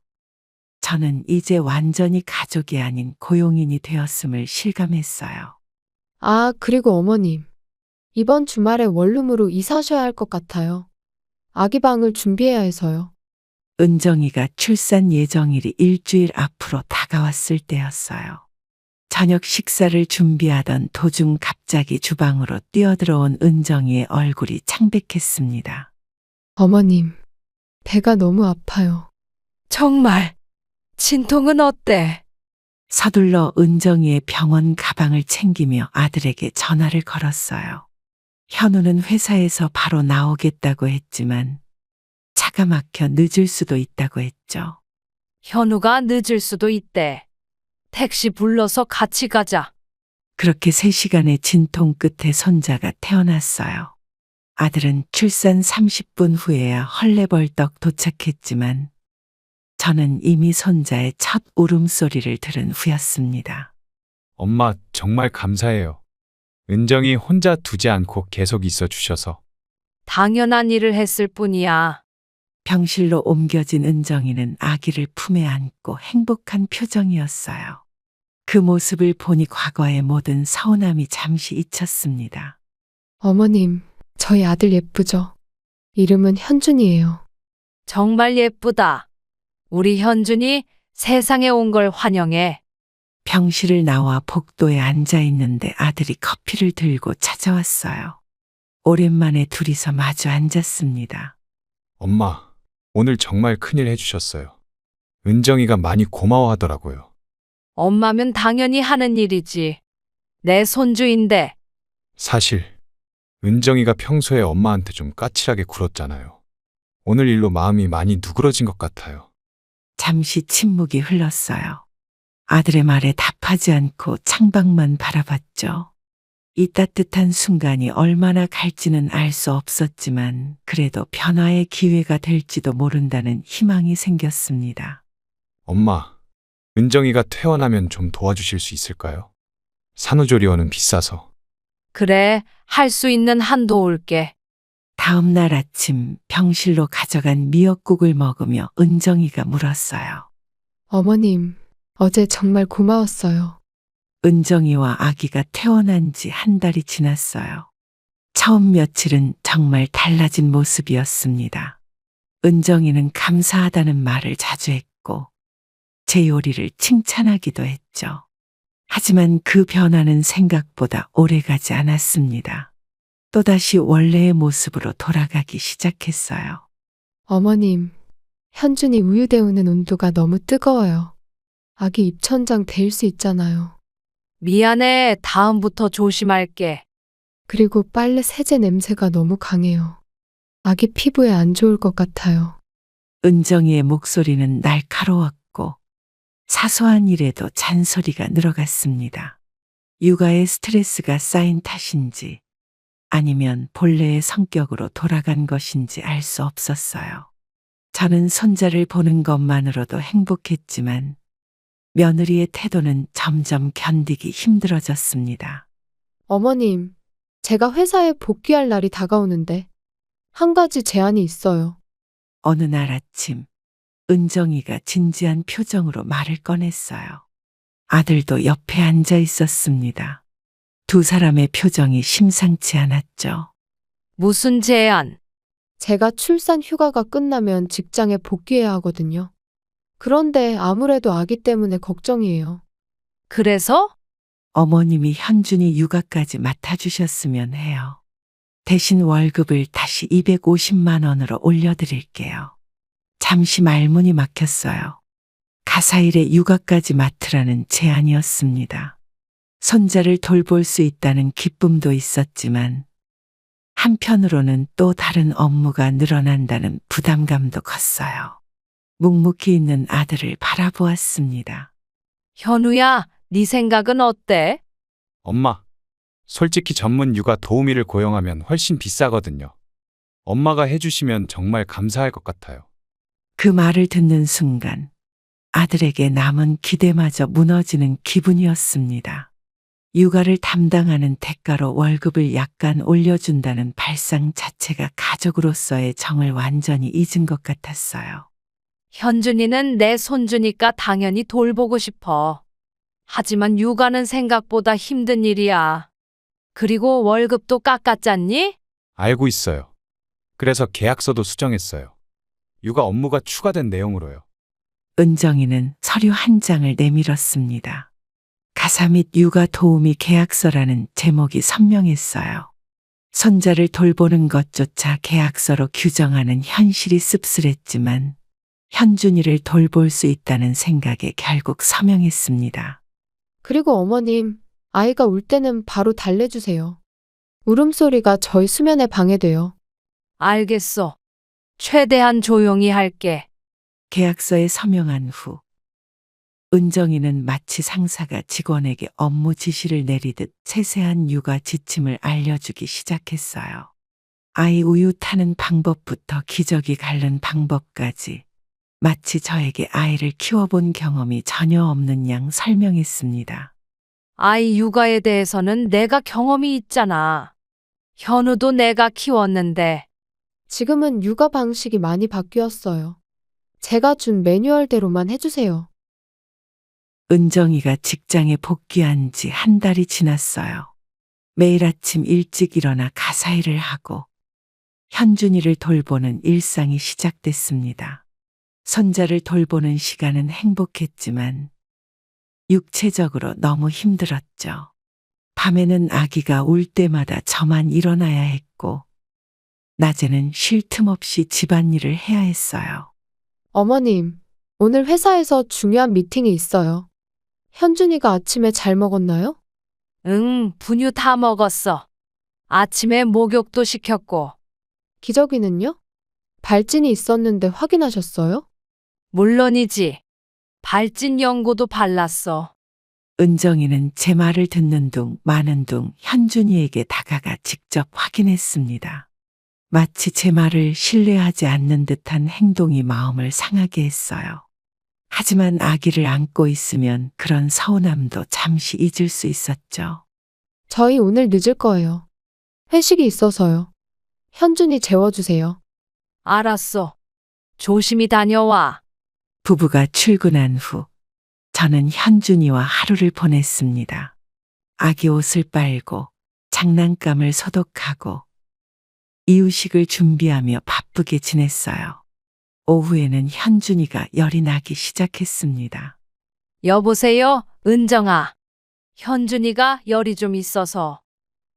저는 이제 완전히 가족이 아닌 고용인이 되었음을 실감했어요.
아, 그리고 어머님. 이번 주말에 원룸으로 이사하셔야 할 것 같아요. 아기 방을 준비해야 해서요.
은정이가 출산 예정일이 일주일 앞으로 다가왔을 때였어요. 저녁 식사를 준비하던 도중 갑자기 주방으로 뛰어들어온 은정이의 얼굴이 창백했습니다.
어머님, 배가 너무 아파요.
정말. 진통은 어때?
서둘러 은정이의 병원 가방을 챙기며 아들에게 전화를 걸었어요. 현우는 회사에서 바로 나오겠다고 했지만 차가 막혀 늦을 수도 있다고 했죠.
현우가 늦을 수도 있대. 택시 불러서 같이 가자.
그렇게 3시간의 진통 끝에 손자가 태어났어요. 아들은 출산 30분 후에야 헐레벌떡 도착했지만 저는 이미 손자의 첫 울음소리를 들은 후였습니다.
엄마, 정말 감사해요. 은정이 혼자 두지 않고 계속 있어 주셔서.
당연한 일을 했을 뿐이야.
병실로 옮겨진 은정이는 아기를 품에 안고 행복한 표정이었어요. 그 모습을 보니 과거의 모든 서운함이 잠시 잊혔습니다.
어머님, 저희 아들 예쁘죠? 이름은 현준이에요.
정말 예쁘다. 우리 현준이 세상에 온 걸 환영해.
병실을 나와 복도에 앉아 있는데 아들이 커피를 들고 찾아왔어요. 오랜만에 둘이서 마주 앉았습니다.
엄마, 오늘 정말 큰일 해주셨어요. 은정이가 많이 고마워하더라고요.
엄마면 당연히 하는 일이지. 내 손주인데.
사실 은정이가 평소에 엄마한테 좀 까칠하게 굴었잖아요. 오늘 일로 마음이 많이 누그러진 것 같아요.
잠시 침묵이 흘렀어요. 아들의 말에 답하지 않고 창밖만 바라봤죠. 이 따뜻한 순간이 얼마나 갈지는 알 수 없었지만 그래도 변화의 기회가 될지도 모른다는 희망이 생겼습니다.
엄마, 은정이가 퇴원하면 좀 도와주실 수 있을까요? 산후조리원은 비싸서.
그래, 할 수 있는 한 도울게.
다음 날 아침 병실로 가져간 미역국을 먹으며 은정이가 물었어요.
어머님, 어제 정말 고마웠어요.
은정이와 아기가 퇴원한 지 한 달이 지났어요. 처음 며칠은 정말 달라진 모습이었습니다. 은정이는 감사하다는 말을 자주 했고 제 요리를 칭찬하기도 했죠. 하지만 그 변화는 생각보다 오래가지 않았습니다. 또다시 원래의 모습으로 돌아가기 시작했어요.
어머님, 현준이 우유 데우는 온도가 너무 뜨거워요. 아기 입천장 데일 수 있잖아요.
미안해. 다음부터 조심할게.
그리고 빨래 세제 냄새가 너무 강해요. 아기 피부에 안 좋을 것 같아요.
은정이의 목소리는 날카로웠고 사소한 일에도 잔소리가 늘어갔습니다. 육아에 스트레스가 쌓인 탓인지 아니면 본래의 성격으로 돌아간 것인지 알 수 없었어요. 저는 손자를 보는 것만으로도 행복했지만 며느리의 태도는 점점 견디기 힘들어졌습니다.
어머님, 제가 회사에 복귀할 날이 다가오는데 한 가지 제안이 있어요.
어느 날 아침 은정이가 진지한 표정으로 말을 꺼냈어요. 아들도 옆에 앉아 있었습니다. 두 사람의 표정이 심상치 않았죠.
무슨 제안?
제가 출산 휴가가 끝나면 직장에 복귀해야 하거든요. 그런데 아무래도 아기 때문에 걱정이에요.
그래서?
어머님이 현준이 육아까지 맡아주셨으면 해요. 대신 월급을 다시 250만 원으로 올려드릴게요. 잠시 말문이 막혔어요. 가사일에 육아까지 맡으라는 제안이었습니다. 손자를 돌볼 수 있다는 기쁨도 있었지만 한편으로는 또 다른 업무가 늘어난다는 부담감도 컸어요. 묵묵히 있는 아들을 바라보았습니다.
현우야, 네 생각은 어때?
엄마, 솔직히 전문 육아 도우미를 고용하면 훨씬 비싸거든요. 엄마가 해주시면 정말 감사할 것 같아요.
그 말을 듣는 순간 아들에게 남은 기대마저 무너지는 기분이었습니다. 육아를 담당하는 대가로 월급을 약간 올려준다는 발상 자체가 가족으로서의 정을 완전히 잊은 것 같았어요.
현준이는 내 손주니까 당연히 돌보고 싶어. 하지만 육아는 생각보다 힘든 일이야. 그리고 월급도 깎았잖니?
알고 있어요. 그래서 계약서도 수정했어요. 육아 업무가 추가된 내용으로요.
은정이는 서류 한 장을 내밀었습니다. 가사 및 육아 도우미 계약서라는 제목이 선명했어요. 손자를 돌보는 것조차 계약서로 규정하는 현실이 씁쓸했지만 현준이를 돌볼 수 있다는 생각에 결국 서명했습니다.
그리고 어머님, 아이가 울 때는 바로 달래주세요. 울음소리가 저희 수면에 방해돼요.
알겠어. 최대한 조용히 할게.
계약서에 서명한 후 은정이는 마치 상사가 직원에게 업무 지시를 내리듯 세세한 육아 지침을 알려주기 시작했어요. 아이 우유 타는 방법부터 기저귀 갈는 방법까지 마치 저에게 아이를 키워본 경험이 전혀 없는 양 설명했습니다.
아이 육아에 대해서는 내가 경험이 있잖아. 현우도 내가 키웠는데.
지금은 육아 방식이 많이 바뀌었어요. 제가 준 매뉴얼대로만 해주세요.
은정이가 직장에 복귀한 지 한 달이 지났어요. 매일 아침 일찍 일어나 가사일을 하고 현준이를 돌보는 일상이 시작됐습니다. 손자를 돌보는 시간은 행복했지만 육체적으로 너무 힘들었죠. 밤에는 아기가 울 때마다 저만 일어나야 했고 낮에는 쉴 틈 없이 집안일을 해야 했어요.
어머님, 오늘 회사에서 중요한 미팅이 있어요. 현준이가 아침에 잘 먹었나요?
응, 분유 다 먹었어. 아침에 목욕도 시켰고.
기저귀는요? 발진이 있었는데 확인하셨어요?
물론이지. 발진 연고도 발랐어.
은정이는 제 말을 듣는 둥 마는 둥 현준이에게 다가가 직접 확인했습니다. 마치 제 말을 신뢰하지 않는 듯한 행동이 마음을 상하게 했어요. 하지만 아기를 안고 있으면 그런 서운함도 잠시 잊을 수 있었죠.
저희 오늘 늦을 거예요. 회식이 있어서요. 현준이 재워주세요.
알았어. 조심히 다녀와.
부부가 출근한 후 저는 현준이와 하루를 보냈습니다. 아기 옷을 빨고 장난감을 소독하고 이유식을 준비하며 바쁘게 지냈어요. 오후에는 현준이가 열이 나기 시작했습니다.
여보세요, 은정아. 현준이가 열이 좀 있어서.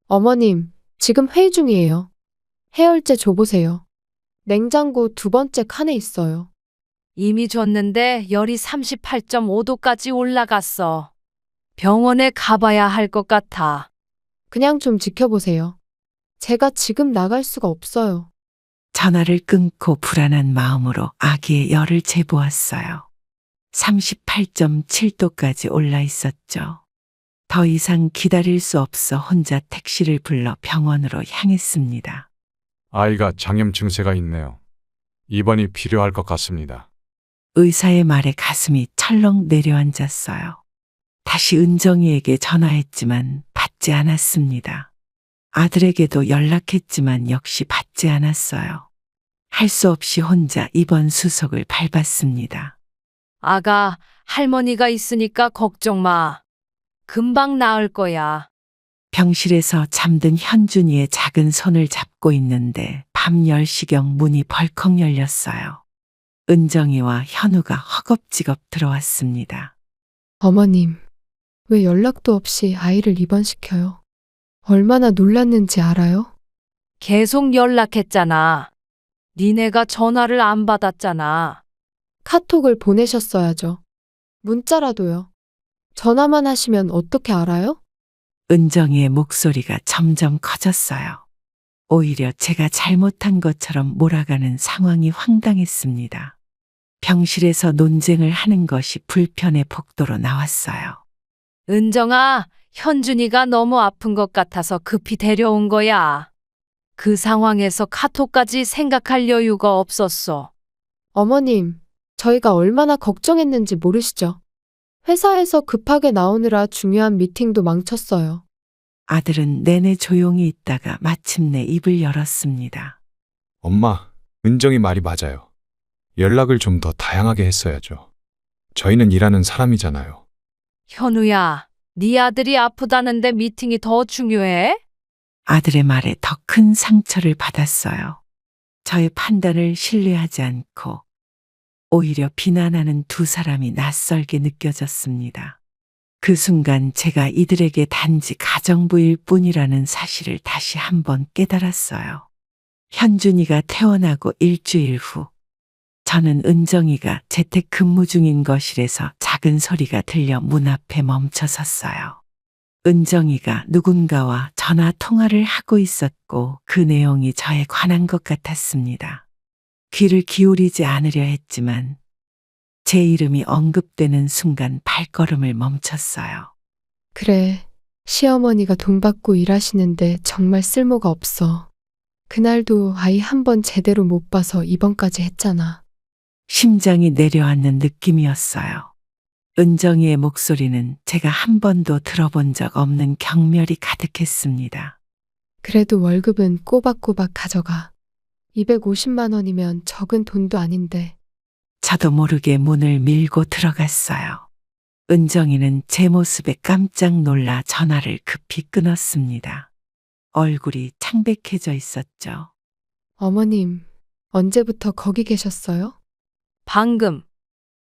어머님, 지금 회의 중이에요. 해열제 줘보세요. 냉장고 두 번째 칸에 있어요.
이미 줬는데 열이 38.5도까지 올라갔어. 병원에 가봐야 할 것 같아.
그냥 좀 지켜보세요. 제가 지금 나갈 수가 없어요.
전화를 끊고 불안한 마음으로 아기의 열을 재보았어요. 38.7도까지 올라 있었죠. 더 이상 기다릴 수 없어 혼자 택시를 불러 병원으로 향했습니다.
아이가 장염 증세가 있네요. 입원이 필요할 것 같습니다.
의사의 말에 가슴이 철렁 내려앉았어요. 다시 은정이에게 전화했지만 받지 않았습니다. 아들에게도 연락했지만 역시 받지 않았어요. 할 수 없이 혼자 입원 수속을 밟았습니다.
아가, 할머니가 있으니까 걱정 마. 금방 나을 거야.
병실에서 잠든 현준이의 작은 손을 잡고 있는데 밤 10시경 문이 벌컥 열렸어요. 은정이와 현우가 허겁지겁 들어왔습니다.
어머님, 왜 연락도 없이 아이를 입원시켜요? 얼마나 놀랐는지 알아요?
계속 연락했잖아. 니네가 전화를 안 받았잖아.
카톡을 보내셨어야죠. 문자라도요. 전화만 하시면 어떻게 알아요?
은정이의 목소리가 점점 커졌어요. 오히려 제가 잘못한 것처럼 몰아가는 상황이 황당했습니다. 병실에서 논쟁을 하는 것이 불편의 복도로 나왔어요.
은정아, 현준이가 너무 아픈 것 같아서 급히 데려온 거야. 그 상황에서 카톡까지 생각할 여유가 없었어.
어머님, 저희가 얼마나 걱정했는지 모르시죠? 회사에서 급하게 나오느라 중요한 미팅도 망쳤어요.
아들은 내내 조용히 있다가 마침내 입을 열었습니다.
엄마, 은정이 말이 맞아요. 연락을 좀 더 다양하게 했어야죠. 저희는 일하는 사람이잖아요.
현우야, 네 아들이 아프다는데 미팅이 더 중요해?
아들의 말에 더 큰 상처를 받았어요. 저의 판단을 신뢰하지 않고 오히려 비난하는 두 사람이 낯설게 느껴졌습니다. 그 순간 제가 이들에게 단지 가정부일 뿐이라는 사실을 다시 한번 깨달았어요. 현준이가 퇴원하고 일주일 후 저는 은정이가 재택 근무 중인 거실에서 작은 소리가 들려 문 앞에 멈춰 섰어요. 은정이가 누군가와 전화 통화를 하고 있었고 그 내용이 저에 관한 것 같았습니다. 귀를 기울이지 않으려 했지만 제 이름이 언급되는 순간 발걸음을 멈췄어요.
그래, 시어머니가 돈 받고 일하시는데 정말 쓸모가 없어. 그날도 아이 한 번 제대로 못 봐서 입원까지 했잖아.
심장이 내려앉는 느낌이었어요. 은정이의 목소리는 제가 한 번도 들어본 적 없는 경멸이 가득했습니다.
그래도 월급은 꼬박꼬박 가져가. 250만 원이면 적은 돈도 아닌데.
저도 모르게 문을 밀고 들어갔어요. 은정이는 제 모습에 깜짝 놀라 전화를 급히 끊었습니다. 얼굴이 창백해져 있었죠.
어머님, 언제부터 거기 계셨어요?
방금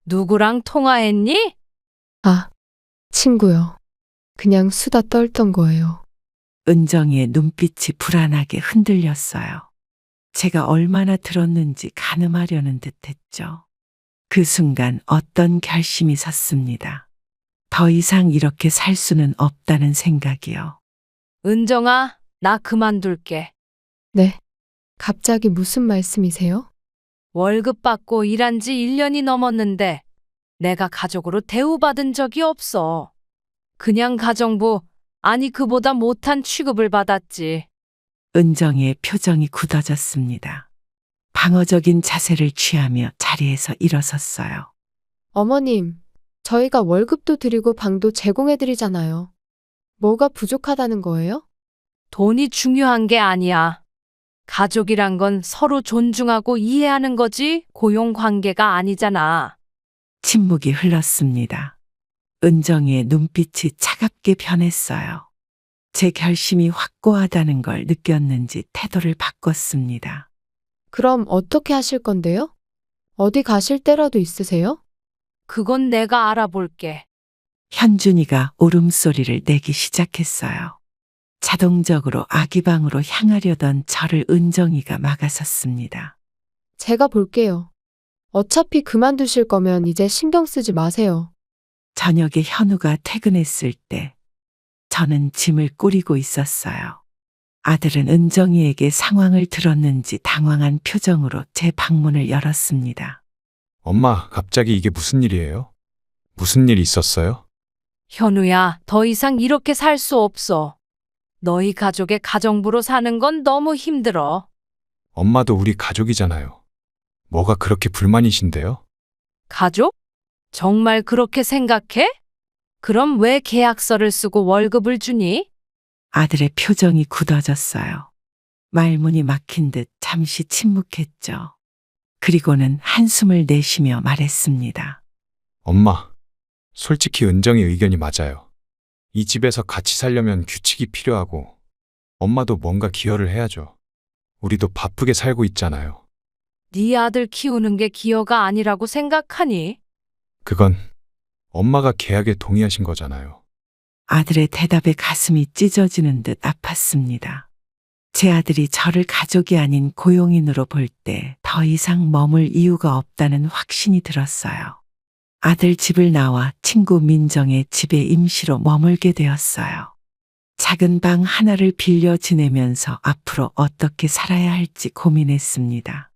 누구랑 통화했니?
아, 친구요. 그냥 수다 떨던 거예요.
은정이의 눈빛이 불안하게 흔들렸어요. 제가 얼마나 들었는지 가늠하려는 듯 했죠. 그 순간 어떤 결심이 섰습니다. 더 이상 이렇게 살 수는 없다는 생각이요.
은정아, 나 그만둘게.
네. 갑자기 무슨 말씀이세요?
월급 받고 일한 지 1년이 넘었는데 내가 가족으로 대우받은 적이 없어. 그냥 가정부, 아니 그보다 못한 취급을 받았지.
은정이의 표정이 굳어졌습니다. 방어적인 자세를 취하며 자리에서 일어섰어요.
어머님, 저희가 월급도 드리고 방도 제공해드리잖아요. 뭐가 부족하다는 거예요?
돈이 중요한 게 아니야. 가족이란 건 서로 존중하고 이해하는 거지 고용 관계가 아니잖아.
침묵이 흘렀습니다. 은정이의 눈빛이 차갑게 변했어요. 제 결심이 확고하다는 걸 느꼈는지 태도를 바꿨습니다.
그럼 어떻게 하실 건데요? 어디 가실 때라도 있으세요?
그건 내가 알아볼게.
현준이가 울음소리를 내기 시작했어요. 자동적으로 아기 방으로 향하려던 저를 은정이가 막아섰습니다.
제가 볼게요. 어차피 그만두실 거면 이제 신경 쓰지 마세요.
저녁에 현우가 퇴근했을 때 저는 짐을 꾸리고 있었어요. 아들은 은정이에게 상황을 들었는지 당황한 표정으로 제 방문을 열었습니다.
엄마, 갑자기 이게 무슨 일이에요? 무슨 일 있었어요?
현우야, 더 이상 이렇게 살 수 없어. 너희 가족의 가정부로 사는 건 너무 힘들어.
엄마도 우리 가족이잖아요. 뭐가 그렇게 불만이신데요?
가족? 정말 그렇게 생각해? 그럼 왜 계약서를 쓰고 월급을 주니?
아들의 표정이 굳어졌어요. 말문이 막힌 듯 잠시 침묵했죠. 그리고는 한숨을 내쉬며 말했습니다.
엄마, 솔직히 은정이 의견이 맞아요. 이 집에서 같이 살려면 규칙이 필요하고 엄마도 뭔가 기여를 해야죠. 우리도 바쁘게 살고 있잖아요.
네 아들 키우는 게 기여가 아니라고 생각하니?
그건 엄마가 계약에 동의하신 거잖아요.
아들의 대답에 가슴이 찢어지는 듯 아팠습니다. 제 아들이 저를 가족이 아닌 고용인으로 볼 때 더 이상 머물 이유가 없다는 확신이 들었어요. 아들 집을 나와 친구 민정의 집에 임시로 머물게 되었어요. 작은 방 하나를 빌려 지내면서 앞으로 어떻게 살아야 할지 고민했습니다.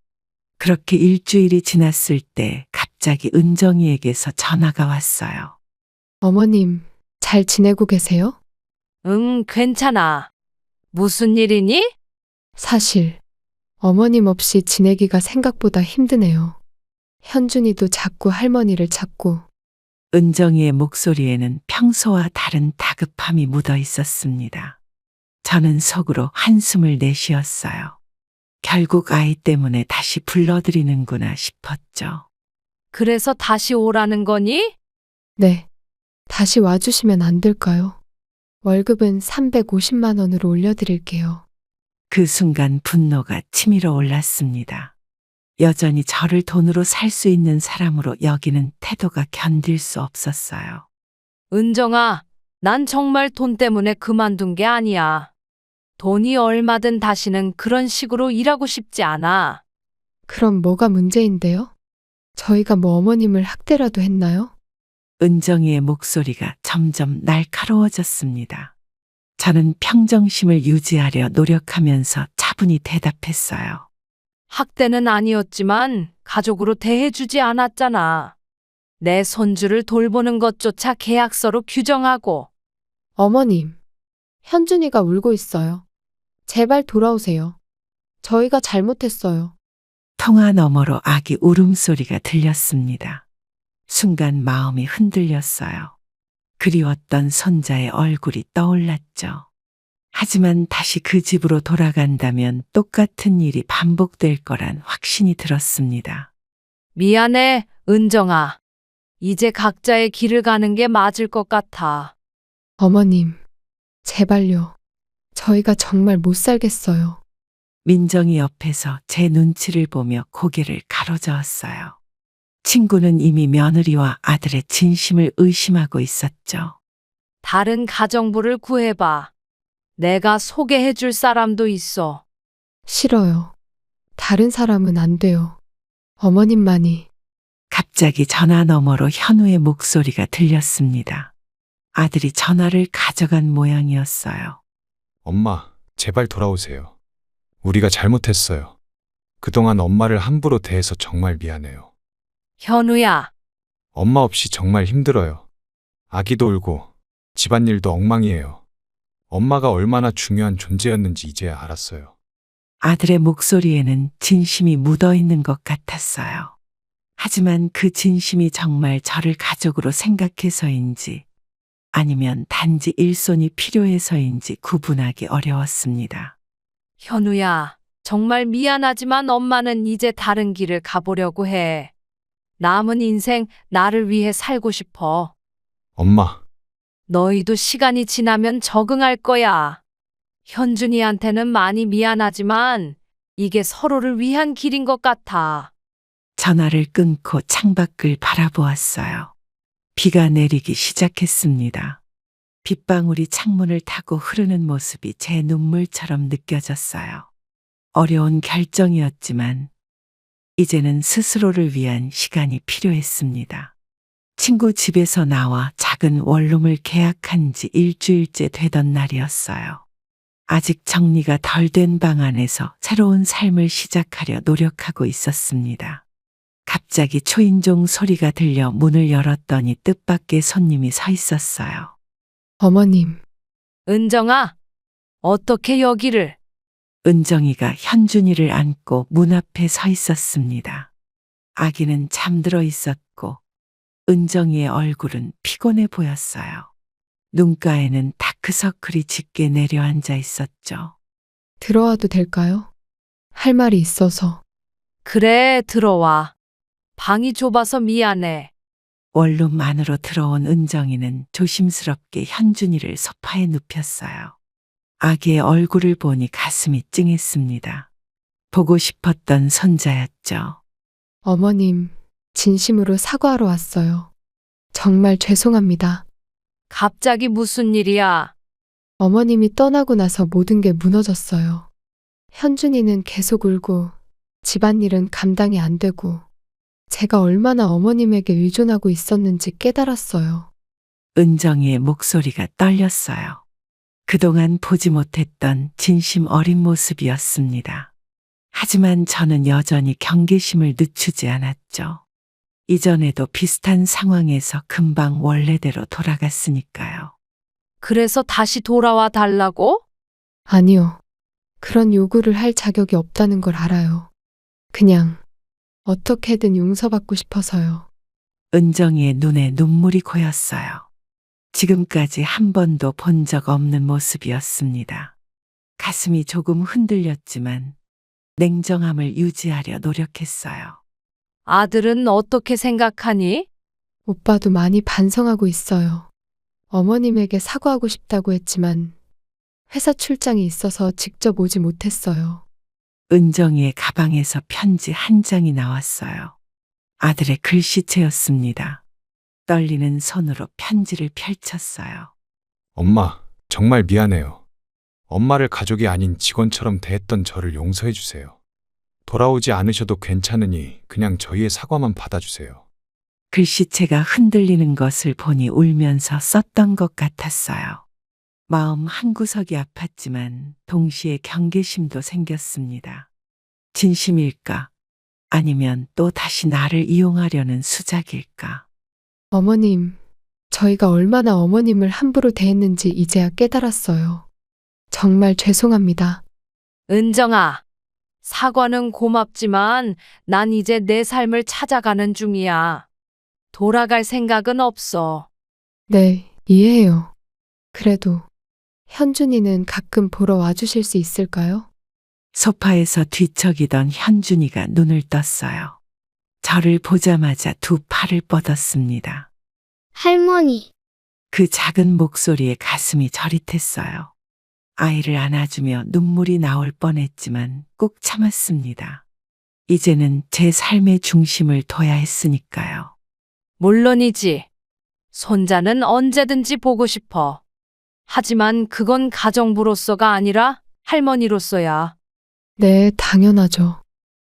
그렇게 일주일이 지났을 때 갑자기 은정이에게서 전화가 왔어요.
어머님, 잘 지내고 계세요?
응, 괜찮아. 무슨 일이니?
사실 어머님 없이 지내기가 생각보다 힘드네요. 현준이도 자꾸 할머니를 찾고.
은정이의 목소리에는 평소와 다른 다급함이 묻어 있었습니다. 저는 속으로 한숨을 내쉬었어요. 결국 아이 때문에 다시 불러들이는구나 싶었죠.
그래서 다시 오라는 거니?
네, 다시 와주시면 안 될까요? 월급은 350만 원으로 올려드릴게요.
그 순간 분노가 치밀어 올랐습니다. 여전히 저를 돈으로 살 수 있는 사람으로 여기는 태도가 견딜 수 없었어요.
은정아, 난 정말 돈 때문에 그만둔 게 아니야. 돈이 얼마든 다시는 그런 식으로 일하고 싶지 않아.
그럼 뭐가 문제인데요? 저희가 뭐 어머님을 학대라도 했나요?
은정이의 목소리가 점점 날카로워졌습니다. 저는 평정심을 유지하려 노력하면서 차분히 대답했어요.
학대는 아니었지만 가족으로 대해주지 않았잖아. 내 손주를 돌보는 것조차 계약서로 규정하고.
어머님, 현준이가 울고 있어요. 제발 돌아오세요. 저희가 잘못했어요.
통화 너머로 아기 울음소리가 들렸습니다. 순간 마음이 흔들렸어요. 그리웠던 손자의 얼굴이 떠올랐죠. 하지만 다시 그 집으로 돌아간다면 똑같은 일이 반복될 거란 확신이 들었습니다.
미안해, 은정아. 이제 각자의 길을 가는 게 맞을 것 같아.
어머님, 제발요. 저희가 정말 못 살겠어요.
민정이 옆에서 제 눈치를 보며 고개를 가로저었어요. 친구는 이미 며느리와 아들의 진심을 의심하고 있었죠.
다른 가정부를 구해봐. 내가 소개해 줄 사람도 있어.
싫어요. 다른 사람은 안 돼요. 어머님만이.
갑자기 전화 너머로 현우의 목소리가 들렸습니다. 아들이 전화를 가져간 모양이었어요.
엄마, 제발 돌아오세요. 우리가 잘못했어요. 그동안 엄마를 함부로 대해서 정말 미안해요.
현우야,
엄마 없이 정말 힘들어요. 아기도 울고 집안일도 엉망이에요. 엄마가 얼마나 중요한 존재였는지 이제야 알았어요.
아들의 목소리에는 진심이 묻어 있는 것 같았어요. 하지만 그 진심이 정말 저를 가족으로 생각해서인지 아니면 단지 일손이 필요해서인지 구분하기 어려웠습니다.
현우야, 정말 미안하지만 엄마는 이제 다른 길을 가보려고 해. 남은 인생 나를 위해 살고 싶어.
엄마,
너희도 시간이 지나면 적응할 거야. 현준이한테는 많이 미안하지만 이게 서로를 위한 길인 것 같아.
전화를 끊고 창밖을 바라보았어요. 비가 내리기 시작했습니다. 빗방울이 창문을 타고 흐르는 모습이 제 눈물처럼 느껴졌어요. 어려운 결정이었지만 이제는 스스로를 위한 시간이 필요했습니다. 친구 집에서 나와 작은 원룸을 계약한 지 일주일째 되던 날이었어요. 아직 정리가 덜 된 방 안에서 새로운 삶을 시작하려 노력하고 있었습니다. 갑자기 초인종 소리가 들려 문을 열었더니 뜻밖의 손님이 서 있었어요.
어머님,
은정아, 어떻게 여기를?
은정이가 현준이를 안고 문 앞에 서 있었습니다. 아기는 잠들어 있었고 은정이의 얼굴은 피곤해 보였어요. 눈가에는 다크서클이 짙게 내려앉아 있었죠.
들어와도 될까요? 할 말이 있어서.
그래, 들어와. 방이 좁아서 미안해.
원룸 안으로 들어온 은정이는 조심스럽게 현준이를 소파에 눕혔어요. 아기의 얼굴을 보니 가슴이 찡했습니다. 보고 싶었던 손자였죠.
어머님, 진심으로 사과하러 왔어요. 정말 죄송합니다.
갑자기 무슨 일이야?
어머님이 떠나고 나서 모든 게 무너졌어요. 현준이는 계속 울고 집안일은 감당이 안 되고 제가 얼마나 어머님에게 의존하고 있었는지 깨달았어요.
은정이의 목소리가 떨렸어요. 그동안 보지 못했던 진심 어린 모습이었습니다. 하지만 저는 여전히 경계심을 늦추지 않았죠. 이전에도 비슷한 상황에서 금방 원래대로 돌아갔으니까요.
그래서 다시 돌아와 달라고?
아니요. 그런 요구를 할 자격이 없다는 걸 알아요. 그냥 어떻게든 용서받고 싶어서요.
은정이의 눈에 눈물이 고였어요. 지금까지 한 번도 본 적 없는 모습이었습니다. 가슴이 조금 흔들렸지만 냉정함을 유지하려 노력했어요.
아들은 어떻게 생각하니?
오빠도 많이 반성하고 있어요. 어머님에게 사과하고 싶다고 했지만 회사 출장이 있어서 직접 오지 못했어요.
은정이의 가방에서 편지 한 장이 나왔어요. 아들의 글씨체였습니다. 떨리는 손으로 편지를 펼쳤어요.
엄마, 정말 미안해요. 엄마를 가족이 아닌 직원처럼 대했던 저를 용서해 주세요. 돌아오지 않으셔도 괜찮으니 그냥 저희의 사과만 받아주세요.
글씨체가 흔들리는 것을 보니 울면서 썼던 것 같았어요. 마음 한구석이 아팠지만 동시에 경계심도 생겼습니다. 진심일까? 아니면 또 다시 나를 이용하려는 수작일까?
어머님, 저희가 얼마나 어머님을 함부로 대했는지 이제야 깨달았어요. 정말 죄송합니다.
은정아, 사과는 고맙지만 난 이제 내 삶을 찾아가는 중이야. 돌아갈 생각은 없어.
네, 이해해요. 그래도 현준이는 가끔 보러 와주실 수 있을까요?
소파에서 뒤척이던 현준이가 눈을 떴어요. 저를 보자마자 두 팔을 뻗었습니다.
할머니,
그 작은 목소리에 가슴이 저릿했어요. 아이를 안아주며 눈물이 나올 뻔했지만 꾹 참았습니다. 이제는 제 삶의 중심을 둬야 했으니까요.
물론이지. 손자는 언제든지 보고 싶어. 하지만 그건 가정부로서가 아니라 할머니로서야.
네, 당연하죠.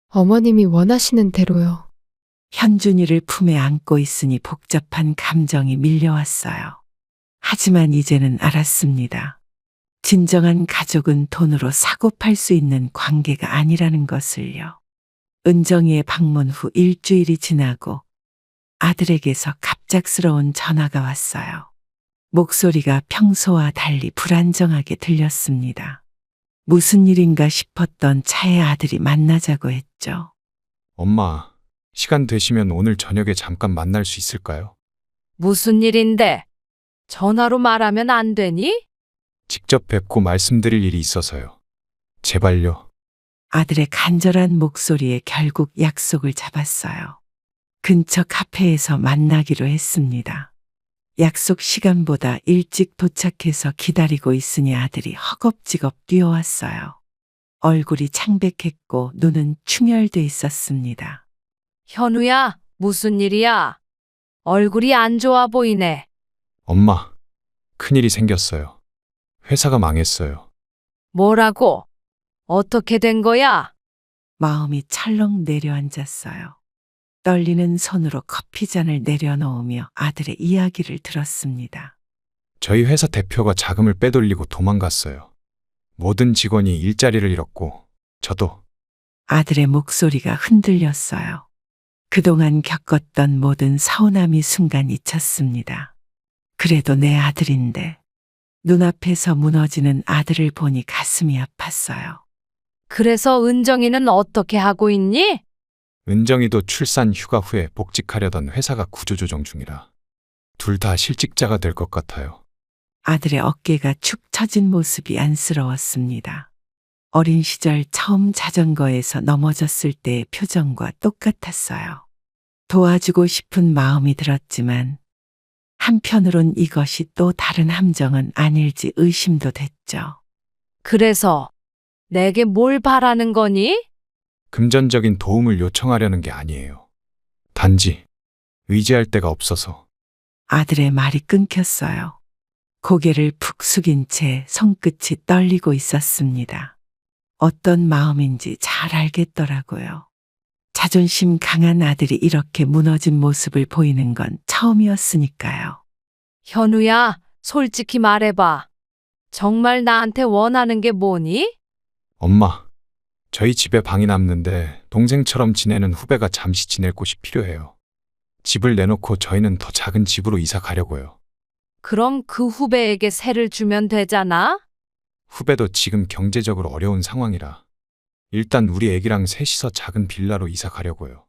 어머님이 원하시는 대로요.
현준이를 품에 안고 있으니 복잡한 감정이 밀려왔어요. 하지만 이제는 알았습니다. 진정한 가족은 돈으로 사고 팔 수 있는 관계가 아니라는 것을요. 은정이의 방문 후 일주일이 지나고 아들에게서 갑작스러운 전화가 왔어요. 목소리가 평소와 달리 불안정하게 들렸습니다. 무슨 일인가 싶었던 차에 아들이 만나자고 했죠.
엄마, 시간 되시면 오늘 저녁에 잠깐 만날 수 있을까요?
무슨 일인데? 전화로 말하면 안 되니?
직접 뵙고 말씀드릴 일이 있어서요. 제발요.
아들의 간절한 목소리에 결국 약속을 잡았어요. 근처 카페에서 만나기로 했습니다. 약속 시간보다 일찍 도착해서 기다리고 있으니 아들이 허겁지겁 뛰어왔어요. 얼굴이 창백했고 눈은 충혈돼 있었습니다.
현우야, 무슨 일이야? 얼굴이 안 좋아 보이네.
엄마, 큰일이 생겼어요. 회사가 망했어요.
뭐라고? 어떻게 된 거야?
마음이 철렁 내려앉았어요. 떨리는 손으로 커피잔을 내려놓으며 아들의 이야기를 들었습니다.
저희 회사 대표가 자금을 빼돌리고 도망갔어요. 모든 직원이 일자리를 잃었고, 저도.
아들의 목소리가 흔들렸어요. 그동안 겪었던 모든 서운함이 순간 잊혔습니다. 그래도 내 아들인데 눈앞에서 무너지는 아들을 보니 가슴이 아팠어요.
그래서 은정이는 어떻게 하고 있니?
은정이도 출산 휴가 후에 복직하려던 회사가 구조조정 중이라 둘 다 실직자가 될 것 같아요.
아들의 어깨가 축 처진 모습이 안쓰러웠습니다. 어린 시절 처음 자전거에서 넘어졌을 때의 표정과 똑같았어요. 도와주고 싶은 마음이 들었지만 한편으론 이것이 또 다른 함정은 아닐지 의심도 됐죠.
그래서 내게 뭘 바라는 거니?
금전적인 도움을 요청하려는 게 아니에요. 단지 의지할 데가 없어서.
아들의 말이 끊겼어요. 고개를 푹 숙인 채 손끝이 떨리고 있었습니다. 어떤 마음인지 잘 알겠더라고요. 자존심 강한 아들이 이렇게 무너진 모습을 보이는 건 처음이었으니까요.
현우야, 솔직히 말해봐. 정말 나한테 원하는 게 뭐니?
엄마, 저희 집에 방이 남는데 동생처럼 지내는 후배가 잠시 지낼 곳이 필요해요. 집을 내놓고 저희는 더 작은 집으로 이사 가려고요.
그럼 그 후배에게 세를 주면 되잖아?
후배도 지금 경제적으로 어려운 상황이라 일단 우리 애기랑 셋이서 작은 빌라로 이사 가려고요.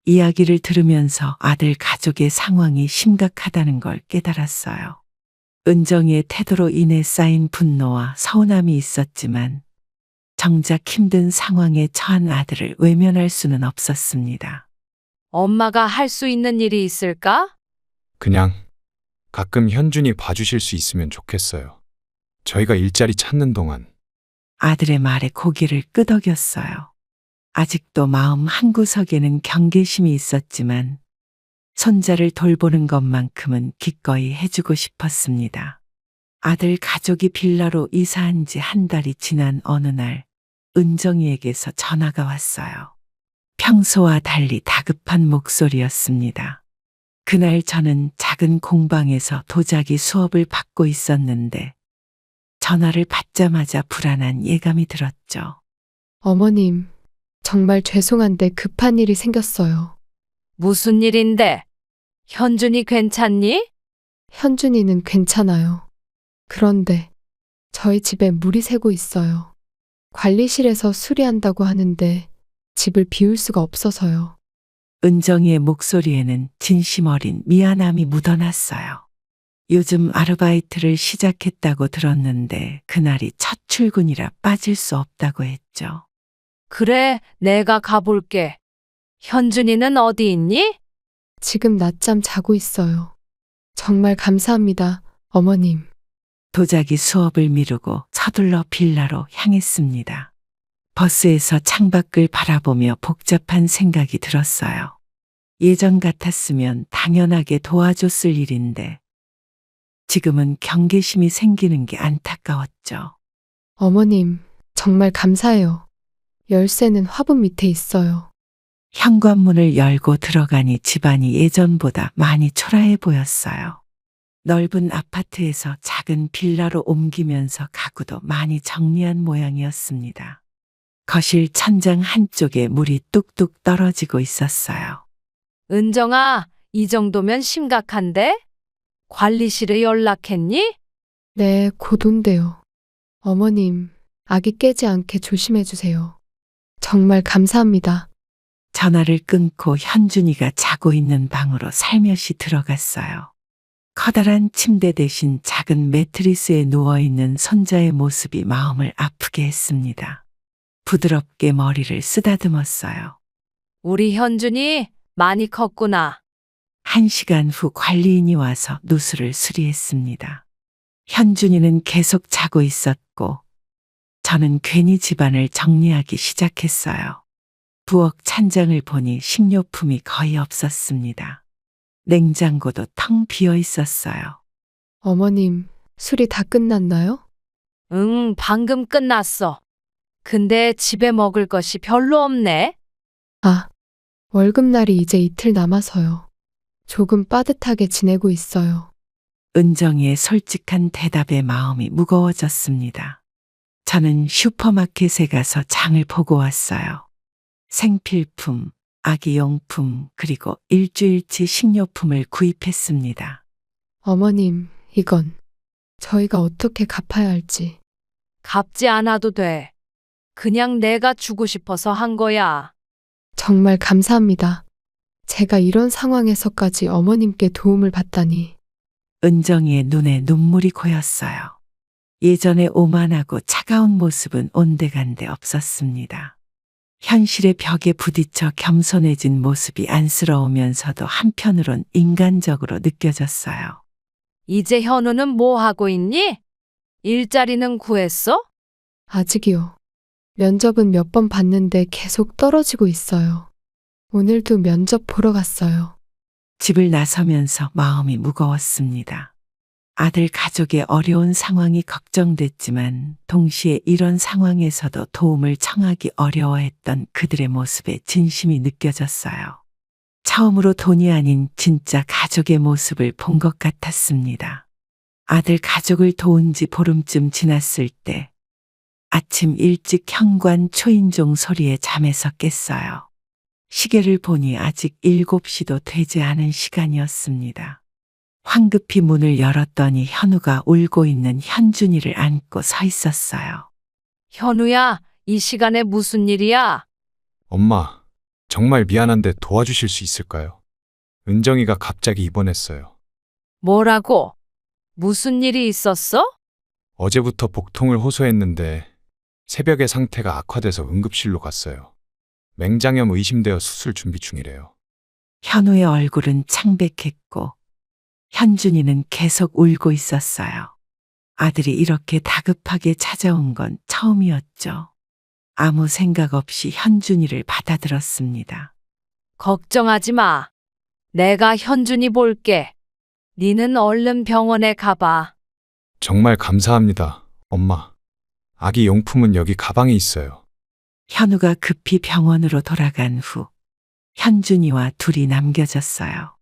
이야기를 들으면서 아들 가족의 상황이 심각하다는 걸 깨달았어요. 은정이의 태도로 인해 쌓인 분노와 서운함이 있었지만 정작 힘든 상황에 처한 아들을 외면할 수는 없었습니다.
엄마가 할 수 있는 일이 있을까?
그냥 가끔 현준이 봐주실 수 있으면 좋겠어요. 저희가 일자리 찾는 동안.
아들의 말에 고개를 끄덕였어요. 아직도 마음 한구석에는 경계심이 있었지만 손자를 돌보는 것만큼은 기꺼이 해주고 싶었습니다. 아들 가족이 빌라로 이사한 지 한 달이 지난 어느 날 은정이에게서 전화가 왔어요. 평소와 달리 다급한 목소리였습니다. 그날 저는 작은 공방에서 도자기 수업을 받고 있었는데 전화를 받자마자 불안한 예감이 들었죠.
어머님, 정말 죄송한데 급한 일이 생겼어요.
무슨 일인데? 현준이 괜찮니?
현준이는 괜찮아요. 그런데 저희 집에 물이 새고 있어요. 관리실에서 수리한다고 하는데 집을 비울 수가 없어서요.
은정이의 목소리에는 진심 어린 미안함이 묻어났어요. 요즘 아르바이트를 시작했다고 들었는데 그날이 첫 출근이라 빠질 수 없다고 했죠.
그래, 내가 가볼게. 현준이는 어디 있니?
지금 낮잠 자고 있어요. 정말 감사합니다, 어머님.
도자기 수업을 미루고 서둘러 빌라로 향했습니다. 버스에서 창밖을 바라보며 복잡한 생각이 들었어요. 예전 같았으면 당연하게 도와줬을 일인데 지금은 경계심이 생기는 게 안타까웠죠.
어머님, 정말 감사해요. 열쇠는 화분 밑에 있어요.
현관문을 열고 들어가니 집안이 예전보다 많이 초라해 보였어요. 넓은 아파트에서 작은 빌라로 옮기면서 가구도 많이 정리한 모양이었습니다. 거실 천장 한쪽에 물이 뚝뚝 떨어지고 있었어요.
은정아, 이 정도면 심각한데? 관리실에 연락했니?
네, 곧 온대요. 어머님, 아기 깨지 않게 조심해 주세요. 정말 감사합니다.
전화를 끊고 현준이가 자고 있는 방으로 살며시 들어갔어요. 커다란 침대 대신 작은 매트리스에 누워있는 손자의 모습이 마음을 아프게 했습니다. 부드럽게 머리를 쓰다듬었어요.
우리 현준이 많이 컸구나.
1시간 후 관리인이 와서 누수를 수리했습니다. 현준이는 계속 자고 있었고 저는 괜히 집안을 정리하기 시작했어요. 부엌 찬장을 보니 식료품이 거의 없었습니다. 냉장고도 텅 비어 있었어요.
어머님, 술이 다 끝났나요?
응, 방금 끝났어. 근데 집에 먹을 것이 별로 없네.
아, 월급날이 이제 이틀 남아서요. 조금 빠듯하게 지내고 있어요.
은정이의 솔직한 대답에 마음이 무거워졌습니다. 저는 슈퍼마켓에 가서 장을 보고 왔어요. 생필품, 아기용품, 그리고 일주일치 식료품을 구입했습니다.
어머님, 이건 저희가 어떻게 갚아야 할지.
갚지 않아도 돼. 그냥 내가 주고 싶어서 한 거야.
정말 감사합니다. 제가 이런 상황에서까지 어머님께 도움을 받다니.
은정이의 눈에 눈물이 고였어요. 예전에 오만하고 차가운 모습은 온데간데 없었습니다. 현실의 벽에 부딪혀 겸손해진 모습이 안쓰러우면서도 한편으론 인간적으로 느껴졌어요.
이제 현우는 뭐 하고 있니? 일자리는 구했어?
아직이요. 면접은 몇 번 봤는데 계속 떨어지고 있어요. 오늘도 면접 보러 갔어요.
집을 나서면서 마음이 무거웠습니다. 아들 가족의 어려운 상황이 걱정됐지만 동시에 이런 상황에서도 도움을 청하기 어려워했던 그들의 모습에 진심이 느껴졌어요. 처음으로 돈이 아닌 진짜 가족의 모습을 본 것 같았습니다. 아들 가족을 도운 지 보름쯤 지났을 때 아침 일찍 현관 초인종 소리에 잠에서 깼어요. 시계를 보니 아직 7시도 되지 않은 시간이었습니다. 황급히 문을 열었더니 현우가 울고 있는 현준이를 안고 서 있었어요.
현우야, 이 시간에 무슨 일이야?
엄마, 정말 미안한데 도와주실 수 있을까요? 은정이가 갑자기 입원했어요.
뭐라고? 무슨 일이 있었어?
어제부터 복통을 호소했는데 새벽에 상태가 악화돼서 응급실로 갔어요. 맹장염 의심되어 수술 준비 중이래요.
현우의 얼굴은 창백했고 현준이는 계속 울고 있었어요. 아들이 이렇게 다급하게 찾아온 건 처음이었죠. 아무 생각 없이 현준이를 받아들었습니다.
걱정하지 마. 내가 현준이 볼게. 니는 얼른 병원에 가봐.
정말 감사합니다, 엄마. 아기 용품은 여기 가방에 있어요.
현우가 급히 병원으로 돌아간 후 현준이와 둘이 남겨졌어요.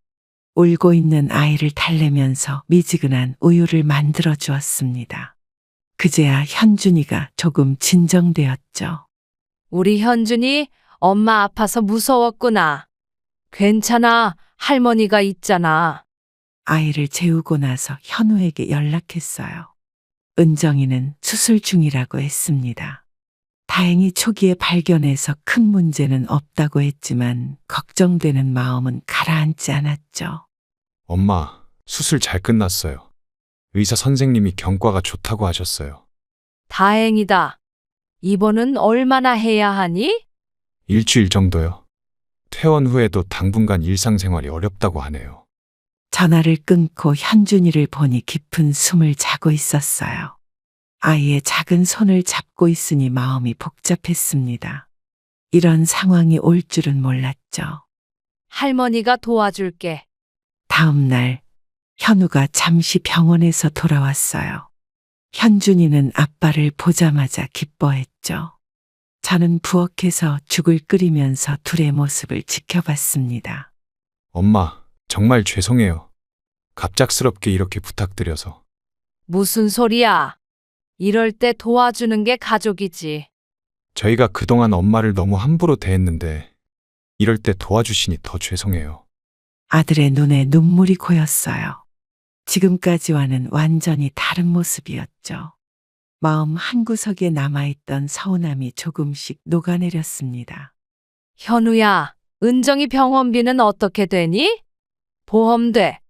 울고 있는 아이를 달래면서 미지근한 우유를 만들어 주었습니다. 그제야 현준이가 조금 진정되었죠.
우리 현준이 엄마 아파서 무서웠구나. 괜찮아. 할머니가 있잖아.
아이를 재우고 나서 현우에게 연락했어요. 은정이는 수술 중이라고 했습니다. 다행히 초기에 발견해서 큰 문제는 없다고 했지만 걱정되는 마음은 가라앉지 않았죠.
엄마, 수술 잘 끝났어요. 의사 선생님이 경과가 좋다고 하셨어요.
다행이다. 입원은 얼마나 해야 하니?
일주일 정도요. 퇴원 후에도 당분간 일상생활이 어렵다고 하네요.
전화를 끊고 현준이를 보니 깊은 숨을 자고 있었어요. 아이의 작은 손을 잡고 있으니 마음이 복잡했습니다. 이런 상황이 올 줄은 몰랐죠.
할머니가 도와줄게.
다음 날 현우가 잠시 병원에서 돌아왔어요. 현준이는 아빠를 보자마자 기뻐했죠. 저는 부엌에서 죽을 끓이면서 둘의 모습을 지켜봤습니다.
엄마, 정말 죄송해요. 갑작스럽게 이렇게 부탁드려서.
무슨 소리야? 이럴 때 도와주는 게 가족이지.
저희가 그동안 엄마를 너무 함부로 대했는데 이럴 때 도와주시니 더 죄송해요.
아들의 눈에 눈물이 고였어요. 지금까지와는 완전히 다른 모습이었죠. 마음 한구석에 남아있던 서운함이 조금씩 녹아내렸습니다.
현우야, 은정이 병원비는 어떻게 되니? 보험돼.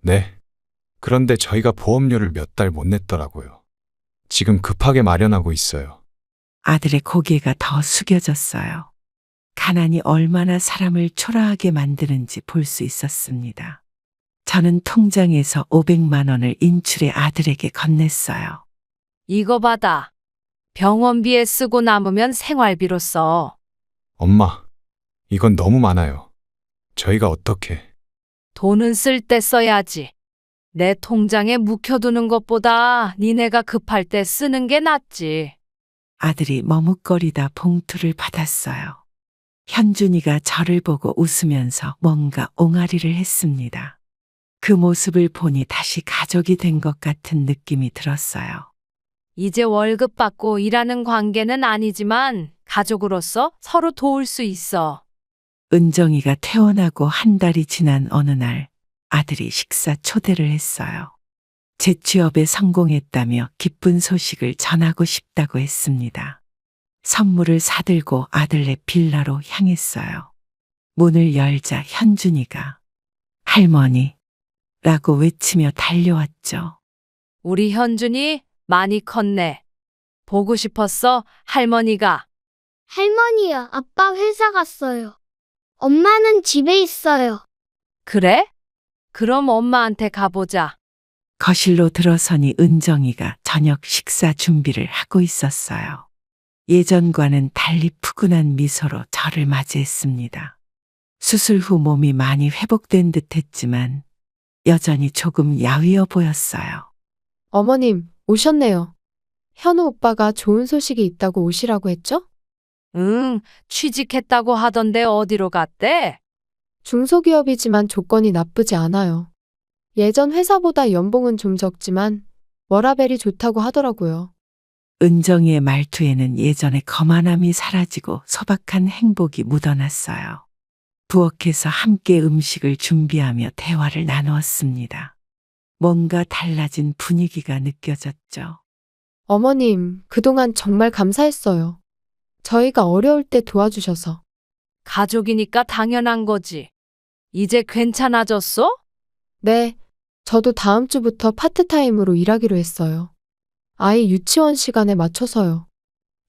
네. 그런데 저희가 보험료를 몇 달 못 냈더라고요. 지금 급하게 마련하고 있어요.
아들의 고개가 더 숙여졌어요. 가난이 얼마나 사람을 초라하게 만드는지 볼 수 있었습니다. 저는 통장에서 500만 원을 인출해 아들에게 건넸어요.
이거 받아. 병원비에 쓰고 남으면 생활비로 써.
엄마, 이건 너무 많아요. 저희가 어떻게...
돈은 쓸 때 써야지. 내 통장에 묵혀두는 것보다 니네가 급할 때 쓰는 게 낫지.
아들이 머뭇거리다 봉투를 받았어요. 현준이가 저를 보고 웃으면서 뭔가 옹알이를 했습니다. 그 모습을 보니 다시 가족이 된 것 같은 느낌이 들었어요.
이제 월급 받고 일하는 관계는 아니지만 가족으로서 서로 도울 수 있어.
은정이가 퇴원하고 한 달이 지난 어느 날 아들이 식사 초대를 했어요. 재취업에 성공했다며 기쁜 소식을 전하고 싶다고 했습니다. 선물을 사들고 아들네 빌라로 향했어요. 문을 열자 현준이가 할머니 라고 외치며 달려왔죠.
우리 현준이 많이 컸네. 보고 싶었어, 할머니가.
할머니요, 아빠 회사 갔어요. 엄마는 집에 있어요.
그래? 그럼 엄마한테 가보자.
거실로 들어서니 은정이가 저녁 식사 준비를 하고 있었어요. 예전과는 달리 푸근한 미소로 저를 맞이했습니다. 수술 후 몸이 많이 회복된 듯 했지만 여전히 조금 야위어 보였어요.
어머님, 오셨네요. 현우 오빠가 좋은 소식이 있다고 오시라고 했죠?
응, 취직했다고 하던데 어디로 갔대?
중소기업이지만 조건이 나쁘지 않아요. 예전 회사보다 연봉은 좀 적지만 워라밸이 좋다고 하더라고요.
은정이의 말투에는 예전의 거만함이 사라지고 소박한 행복이 묻어났어요. 부엌에서 함께 음식을 준비하며 대화를 나누었습니다. 뭔가 달라진 분위기가 느껴졌죠.
어머님, 그동안 정말 감사했어요. 저희가 어려울 때 도와주셔서.
가족이니까 당연한 거지. 이제 괜찮아졌어?
네, 저도 다음 주부터 파트타임으로 일하기로 했어요. 아이 유치원 시간에 맞춰서요.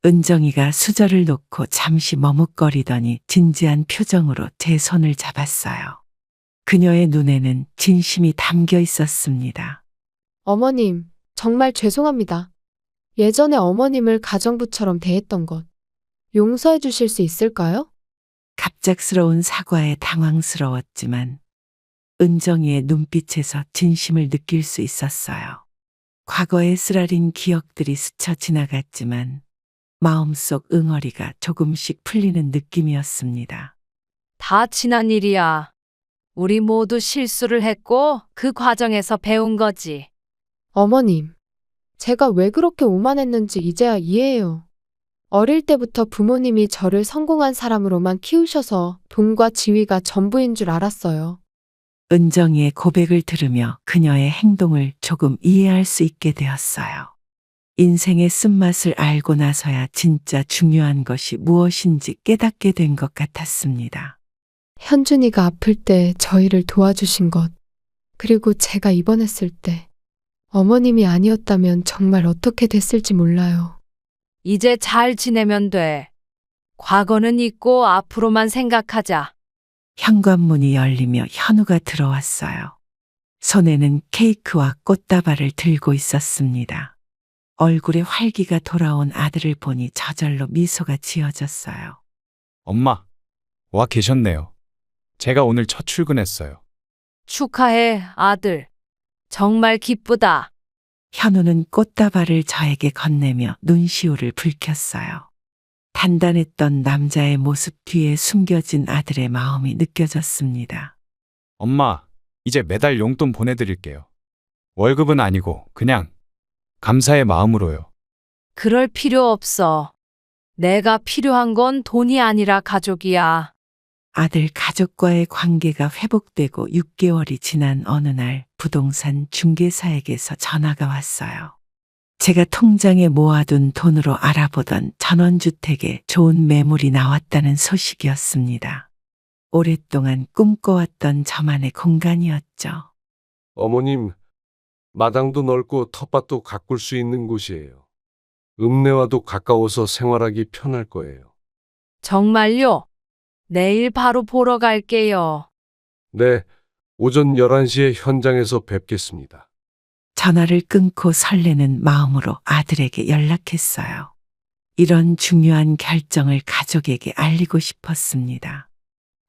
은정이가 수저를 놓고 잠시 머뭇거리더니 진지한 표정으로 제 손을 잡았어요. 그녀의 눈에는 진심이 담겨 있었습니다.
어머님, 정말 죄송합니다. 예전에 어머님을 가정부처럼 대했던 것 용서해 주실 수 있을까요?
갑작스러운 사과에 당황스러웠지만 은정이의 눈빛에서 진심을 느낄 수 있었어요. 과거의 쓰라린 기억들이 스쳐 지나갔지만 마음속 응어리가 조금씩 풀리는 느낌이었습니다.
다 지난 일이야. 우리 모두 실수를 했고 그 과정에서 배운 거지.
어머님, 제가 왜 그렇게 오만했는지 이제야 이해해요. 어릴 때부터 부모님이 저를 성공한 사람으로만 키우셔서 돈과 지위가 전부인 줄 알았어요.
은정이의 고백을 들으며 그녀의 행동을 조금 이해할 수 있게 되었어요. 인생의 쓴맛을 알고 나서야 진짜 중요한 것이 무엇인지 깨닫게 된 것 같았습니다.
현준이가 아플 때 저희를 도와주신 것, 그리고 제가 입원했을 때 어머님이 아니었다면 정말 어떻게 됐을지 몰라요.
이제 잘 지내면 돼. 과거는 잊고 앞으로만 생각하자.
현관문이 열리며 현우가 들어왔어요. 손에는 케이크와 꽃다발을 들고 있었습니다. 얼굴에 활기가 돌아온 아들을 보니 저절로 미소가 지어졌어요.
엄마, 와 계셨네요. 제가 오늘 첫 출근했어요.
축하해, 아들. 정말 기쁘다.
현우는 꽃다발을 저에게 건네며 눈시울을 붉혔어요. 단단했던 남자의 모습 뒤에 숨겨진 아들의 마음이 느껴졌습니다.
엄마, 이제 매달 용돈 보내드릴게요. 월급은 아니고 그냥 감사의 마음으로요.
그럴 필요 없어. 내가 필요한 건 돈이 아니라 가족이야.
아들 가족과의 관계가 회복되고 6개월이 지난 어느 날 부동산 중개사에게서 전화가 왔어요. 제가 통장에 모아둔 돈으로 알아보던 전원주택에 좋은 매물이 나왔다는 소식이었습니다. 오랫동안 꿈꿔왔던 저만의 공간이었죠.
어머님, 마당도 넓고 텃밭도 가꿀 수 있는 곳이에요. 읍내와도 가까워서 생활하기 편할 거예요.
정말요? 내일 바로 보러 갈게요.
네, 오전 11시에 현장에서 뵙겠습니다.
전화를 끊고 설레는 마음으로 아들에게 연락했어요. 이런 중요한 결정을 가족에게 알리고 싶었습니다.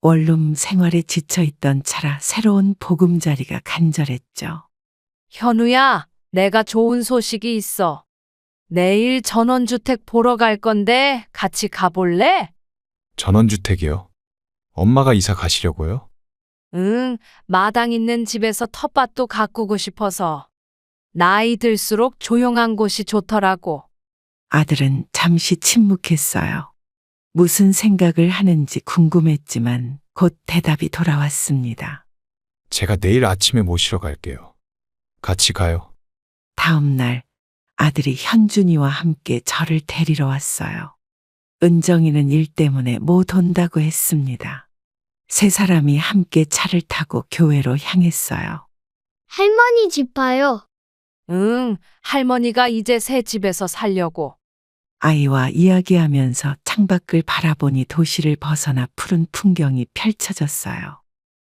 원룸 생활에 지쳐있던 차라 새로운 보금자리가 간절했죠.
현우야, 내가 좋은 소식이 있어. 내일 전원주택 보러 갈 건데 같이 가볼래?
전원주택이요? 엄마가 이사 가시려고요?
응, 마당 있는 집에서 텃밭도 가꾸고 싶어서. 나이 들수록 조용한 곳이 좋더라고.
아들은 잠시 침묵했어요. 무슨 생각을 하는지 궁금했지만 곧 대답이 돌아왔습니다.
제가 내일 아침에 모시러 갈게요. 같이 가요.
다음 날 아들이 현준이와 함께 저를 데리러 왔어요. 은정이는 일 때문에 못 온다고 했습니다. 세 사람이 함께 차를 타고 교회로 향했어요.
할머니 집 봐요.
응, 할머니가 이제 새 집에서 살려고.
아이와 이야기하면서 창밖을 바라보니 도시를 벗어나 푸른 풍경이 펼쳐졌어요.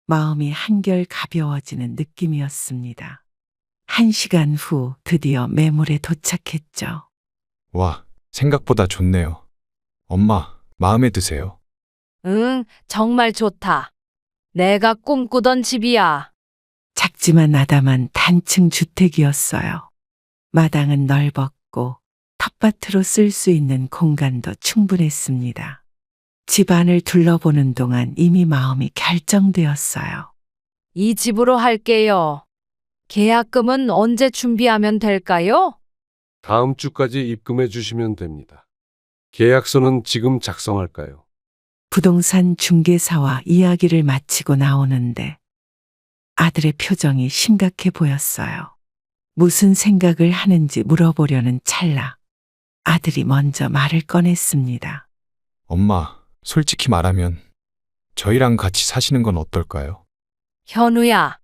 마음이 한결 가벼워지는 느낌이었습니다. 1시간 후 드디어 매물에 도착했죠.
와, 생각보다 좋네요. 엄마, 마음에 드세요?
응, 정말 좋다. 내가 꿈꾸던 집이야.
작지만 아담한 단층 주택이었어요. 마당은 넓었고 텃밭으로 쓸 수 있는 공간도 충분했습니다. 집 안을 둘러보는 동안 이미 마음이 결정되었어요.
이 집으로 할게요. 계약금은 언제 준비하면 될까요?
다음 주까지 입금해 주시면 됩니다. 계약서는 지금 작성할까요?
부동산 중개사와 이야기를 마치고 나오는데 아들의 표정이 심각해 보였어요. 무슨 생각을 하는지 물어보려는 찰나 아들이 먼저 말을 꺼냈습니다.
엄마, 솔직히 말하면 저희랑 같이 사시는 건 어떨까요?
현우야,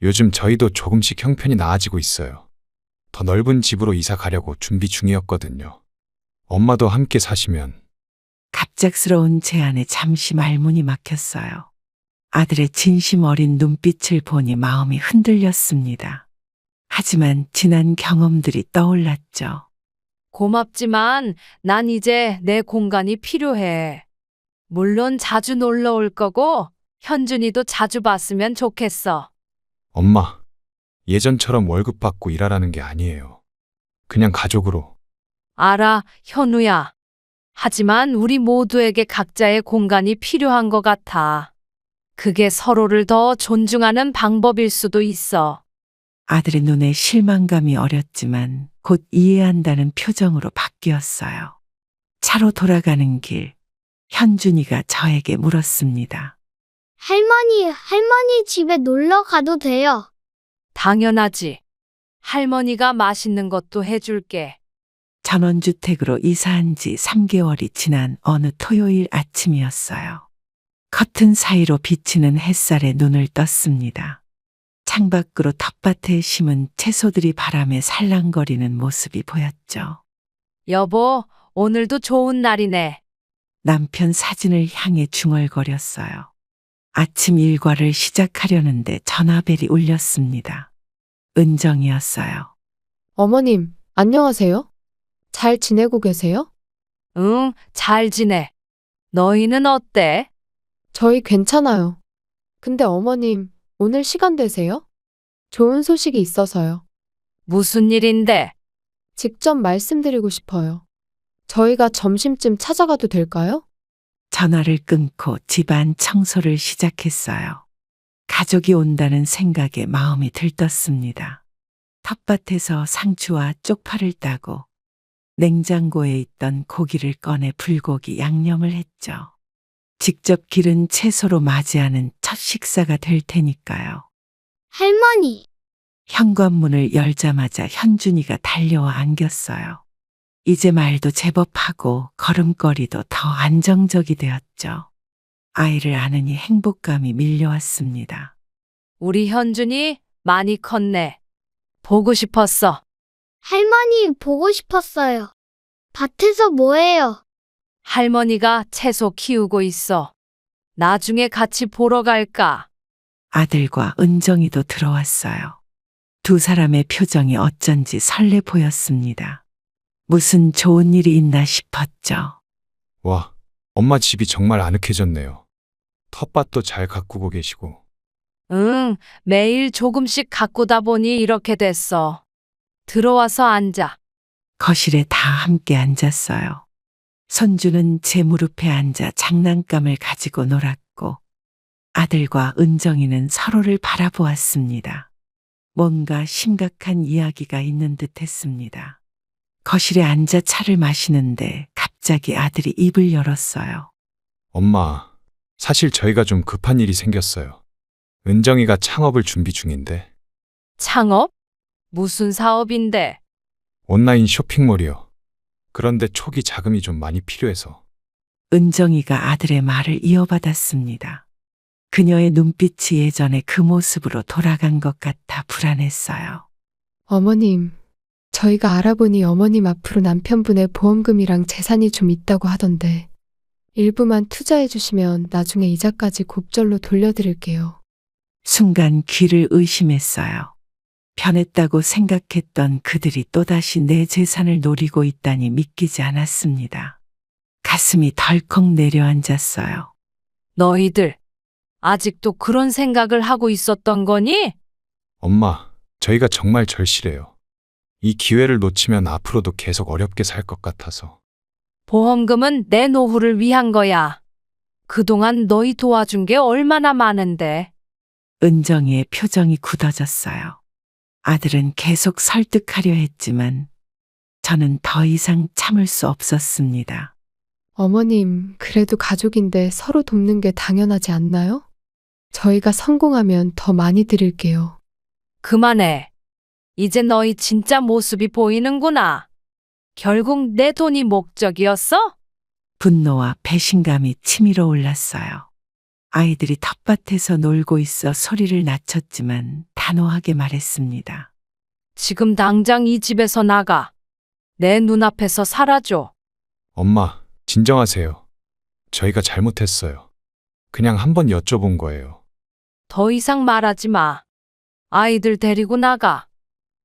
요즘 저희도 조금씩 형편이 나아지고 있어요. 더 넓은 집으로 이사 가려고 준비 중이었거든요. 엄마도 함께 사시면.
갑작스러운 제안에 잠시 말문이 막혔어요. 아들의 진심 어린 눈빛을 보니 마음이 흔들렸습니다. 하지만 지난 경험들이 떠올랐죠.
고맙지만 난 이제 내 공간이 필요해. 물론 자주 놀러 올 거고 현준이도 자주 봤으면 좋겠어.
엄마, 예전처럼 월급 받고 일하라는 게 아니에요. 그냥 가족으로.
알아, 현우야. 하지만 우리 모두에게 각자의 공간이 필요한 것 같아. 그게 서로를 더 존중하는 방법일 수도 있어.
아들의 눈에 실망감이 어렸지만 곧 이해한다는 표정으로 바뀌었어요. 차로 돌아가는 길, 현준이가 저에게 물었습니다.
할머니 집에 놀러 가도 돼요.
당연하지. 할머니가 맛있는 것도 해줄게.
전원주택으로 이사한 지 3개월이 지난 어느 토요일 아침이었어요. 커튼 사이로 비치는 햇살에 눈을 떴습니다. 창밖으로 텃밭에 심은 채소들이 바람에 살랑거리는 모습이 보였죠.
여보, 오늘도 좋은 날이네.
남편 사진을 향해 중얼거렸어요. 아침 일과를 시작하려는데 전화벨이 울렸습니다. 은정이었어요.
어머님, 안녕하세요? 잘 지내고 계세요?
응, 잘 지내. 너희는 어때?
저희 괜찮아요. 근데 어머님, 오늘 시간 되세요? 좋은 소식이 있어서요.
무슨 일인데?
직접 말씀드리고 싶어요. 저희가 점심쯤 찾아가도 될까요?
전화를 끊고 집안 청소를 시작했어요. 가족이 온다는 생각에 마음이 들떴습니다. 텃밭에서 상추와 쪽파를 따고 냉장고에 있던 고기를 꺼내 불고기 양념을 했죠. 직접 기른 채소로 맞이하는 첫 식사가 될 테니까요.
할머니,
현관문을 열자마자 현준이가 달려와 안겼어요. 이제 말도 제법 하고 걸음걸이도 더 안정적이 되었죠. 아이를 안으니 행복감이 밀려왔습니다.
우리 현준이 많이 컸네. 보고 싶었어.
할머니 보고 싶었어요. 밭에서 뭐해요?
할머니가 채소 키우고 있어. 나중에 같이 보러 갈까?
아들과 은정이도 들어왔어요. 두 사람의 표정이 어쩐지 설레 보였습니다. 무슨 좋은 일이 있나 싶었죠.
와, 엄마 집이 정말 아늑해졌네요. 텃밭도 잘 가꾸고 계시고.
응, 매일 조금씩 가꾸다 보니 이렇게 됐어. 들어와서 앉아.
거실에 다 함께 앉았어요. 손주는 제 무릎에 앉아 장난감을 가지고 놀았고 아들과 은정이는 서로를 바라보았습니다. 뭔가 심각한 이야기가 있는 듯 했습니다. 거실에 앉아 차를 마시는데 갑자기 아들이 입을 열었어요.
엄마, 사실 저희가 좀 급한 일이 생겼어요. 은정이가 창업을 준비 중인데.
창업? 무슨 사업인데?
온라인 쇼핑몰이요. 그런데 초기 자금이 좀 많이 필요해서.
은정이가 아들의 말을 이어받았습니다. 그녀의 눈빛이 예전의 그 모습으로 돌아간 것 같아 불안했어요.
어머님, 저희가 알아보니 어머님 앞으로 남편분의 보험금이랑 재산이 좀 있다고 하던데 일부만 투자해 주시면 나중에 이자까지 곱절로 돌려드릴게요.
순간 귀를 의심했어요. 변했다고 생각했던 그들이 또다시 내 재산을 노리고 있다니 믿기지 않았습니다. 가슴이 덜컥 내려앉았어요.
너희들, 아직도 그런 생각을 하고 있었던 거니?
엄마, 저희가 정말 절실해요. 이 기회를 놓치면 앞으로도 계속 어렵게 살 것 같아서.
보험금은 내 노후를 위한 거야. 그동안 너희 도와준 게 얼마나 많은데.
은정이의 표정이 굳어졌어요. 아들은 계속 설득하려 했지만 저는 더 이상 참을 수 없었습니다.
어머님, 그래도 가족인데 서로 돕는 게 당연하지 않나요? 저희가 성공하면 더 많이 드릴게요.
그만해. 이제 너희 진짜 모습이 보이는구나. 결국 내 돈이 목적이었어?
분노와 배신감이 치밀어 올랐어요. 아이들이 텃밭에서 놀고 있어 소리를 낮췄지만 단호하게 말했습니다.
지금 당장 이 집에서 나가. 내 눈앞에서 사라져.
엄마, 진정하세요. 저희가 잘못했어요. 그냥 한번 여쭤본 거예요.
더 이상 말하지 마. 아이들 데리고 나가.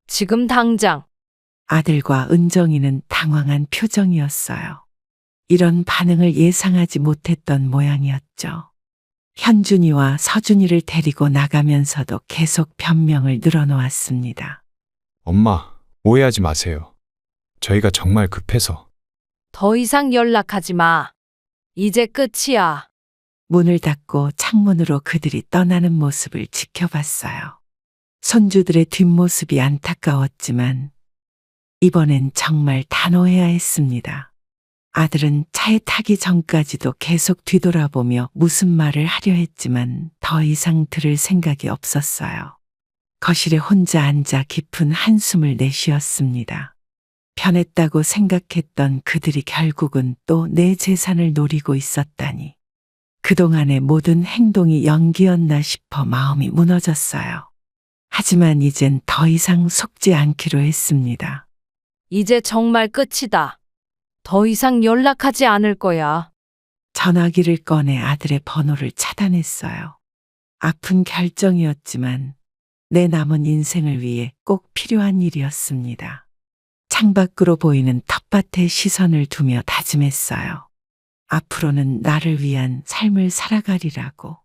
지금 당장.
아들과 은정이는 당황한 표정이었어요. 이런 반응을 예상하지 못했던 모양이었죠. 현준이와 서준이를 데리고 나가면서도 계속 변명을 늘어놓았습니다.
엄마, 오해하지 마세요. 저희가 정말 급해서.
더 이상 연락하지 마. 이제 끝이야.
문을 닫고 창문으로 그들이 떠나는 모습을 지켜봤어요. 손주들의 뒷모습이 안타까웠지만 이번엔 정말 단호해야 했습니다. 아들은 차에 타기 전까지도 계속 뒤돌아보며 무슨 말을 하려 했지만 더 이상 들을 생각이 없었어요. 거실에 혼자 앉아 깊은 한숨을 내쉬었습니다. 변했다고 생각했던 그들이 결국은 또 내 재산을 노리고 있었다니. 그동안의 모든 행동이 연기였나 싶어 마음이 무너졌어요. 하지만 이젠 더 이상 속지 않기로 했습니다.
이제 정말 끝이다. 더 이상 연락하지 않을 거야.
전화기를 꺼내 아들의 번호를 차단했어요. 아픈 결정이었지만 내 남은 인생을 위해 꼭 필요한 일이었습니다. 창밖으로 보이는 텃밭에 시선을 두며 다짐했어요. 앞으로는 나를 위한 삶을 살아가리라고.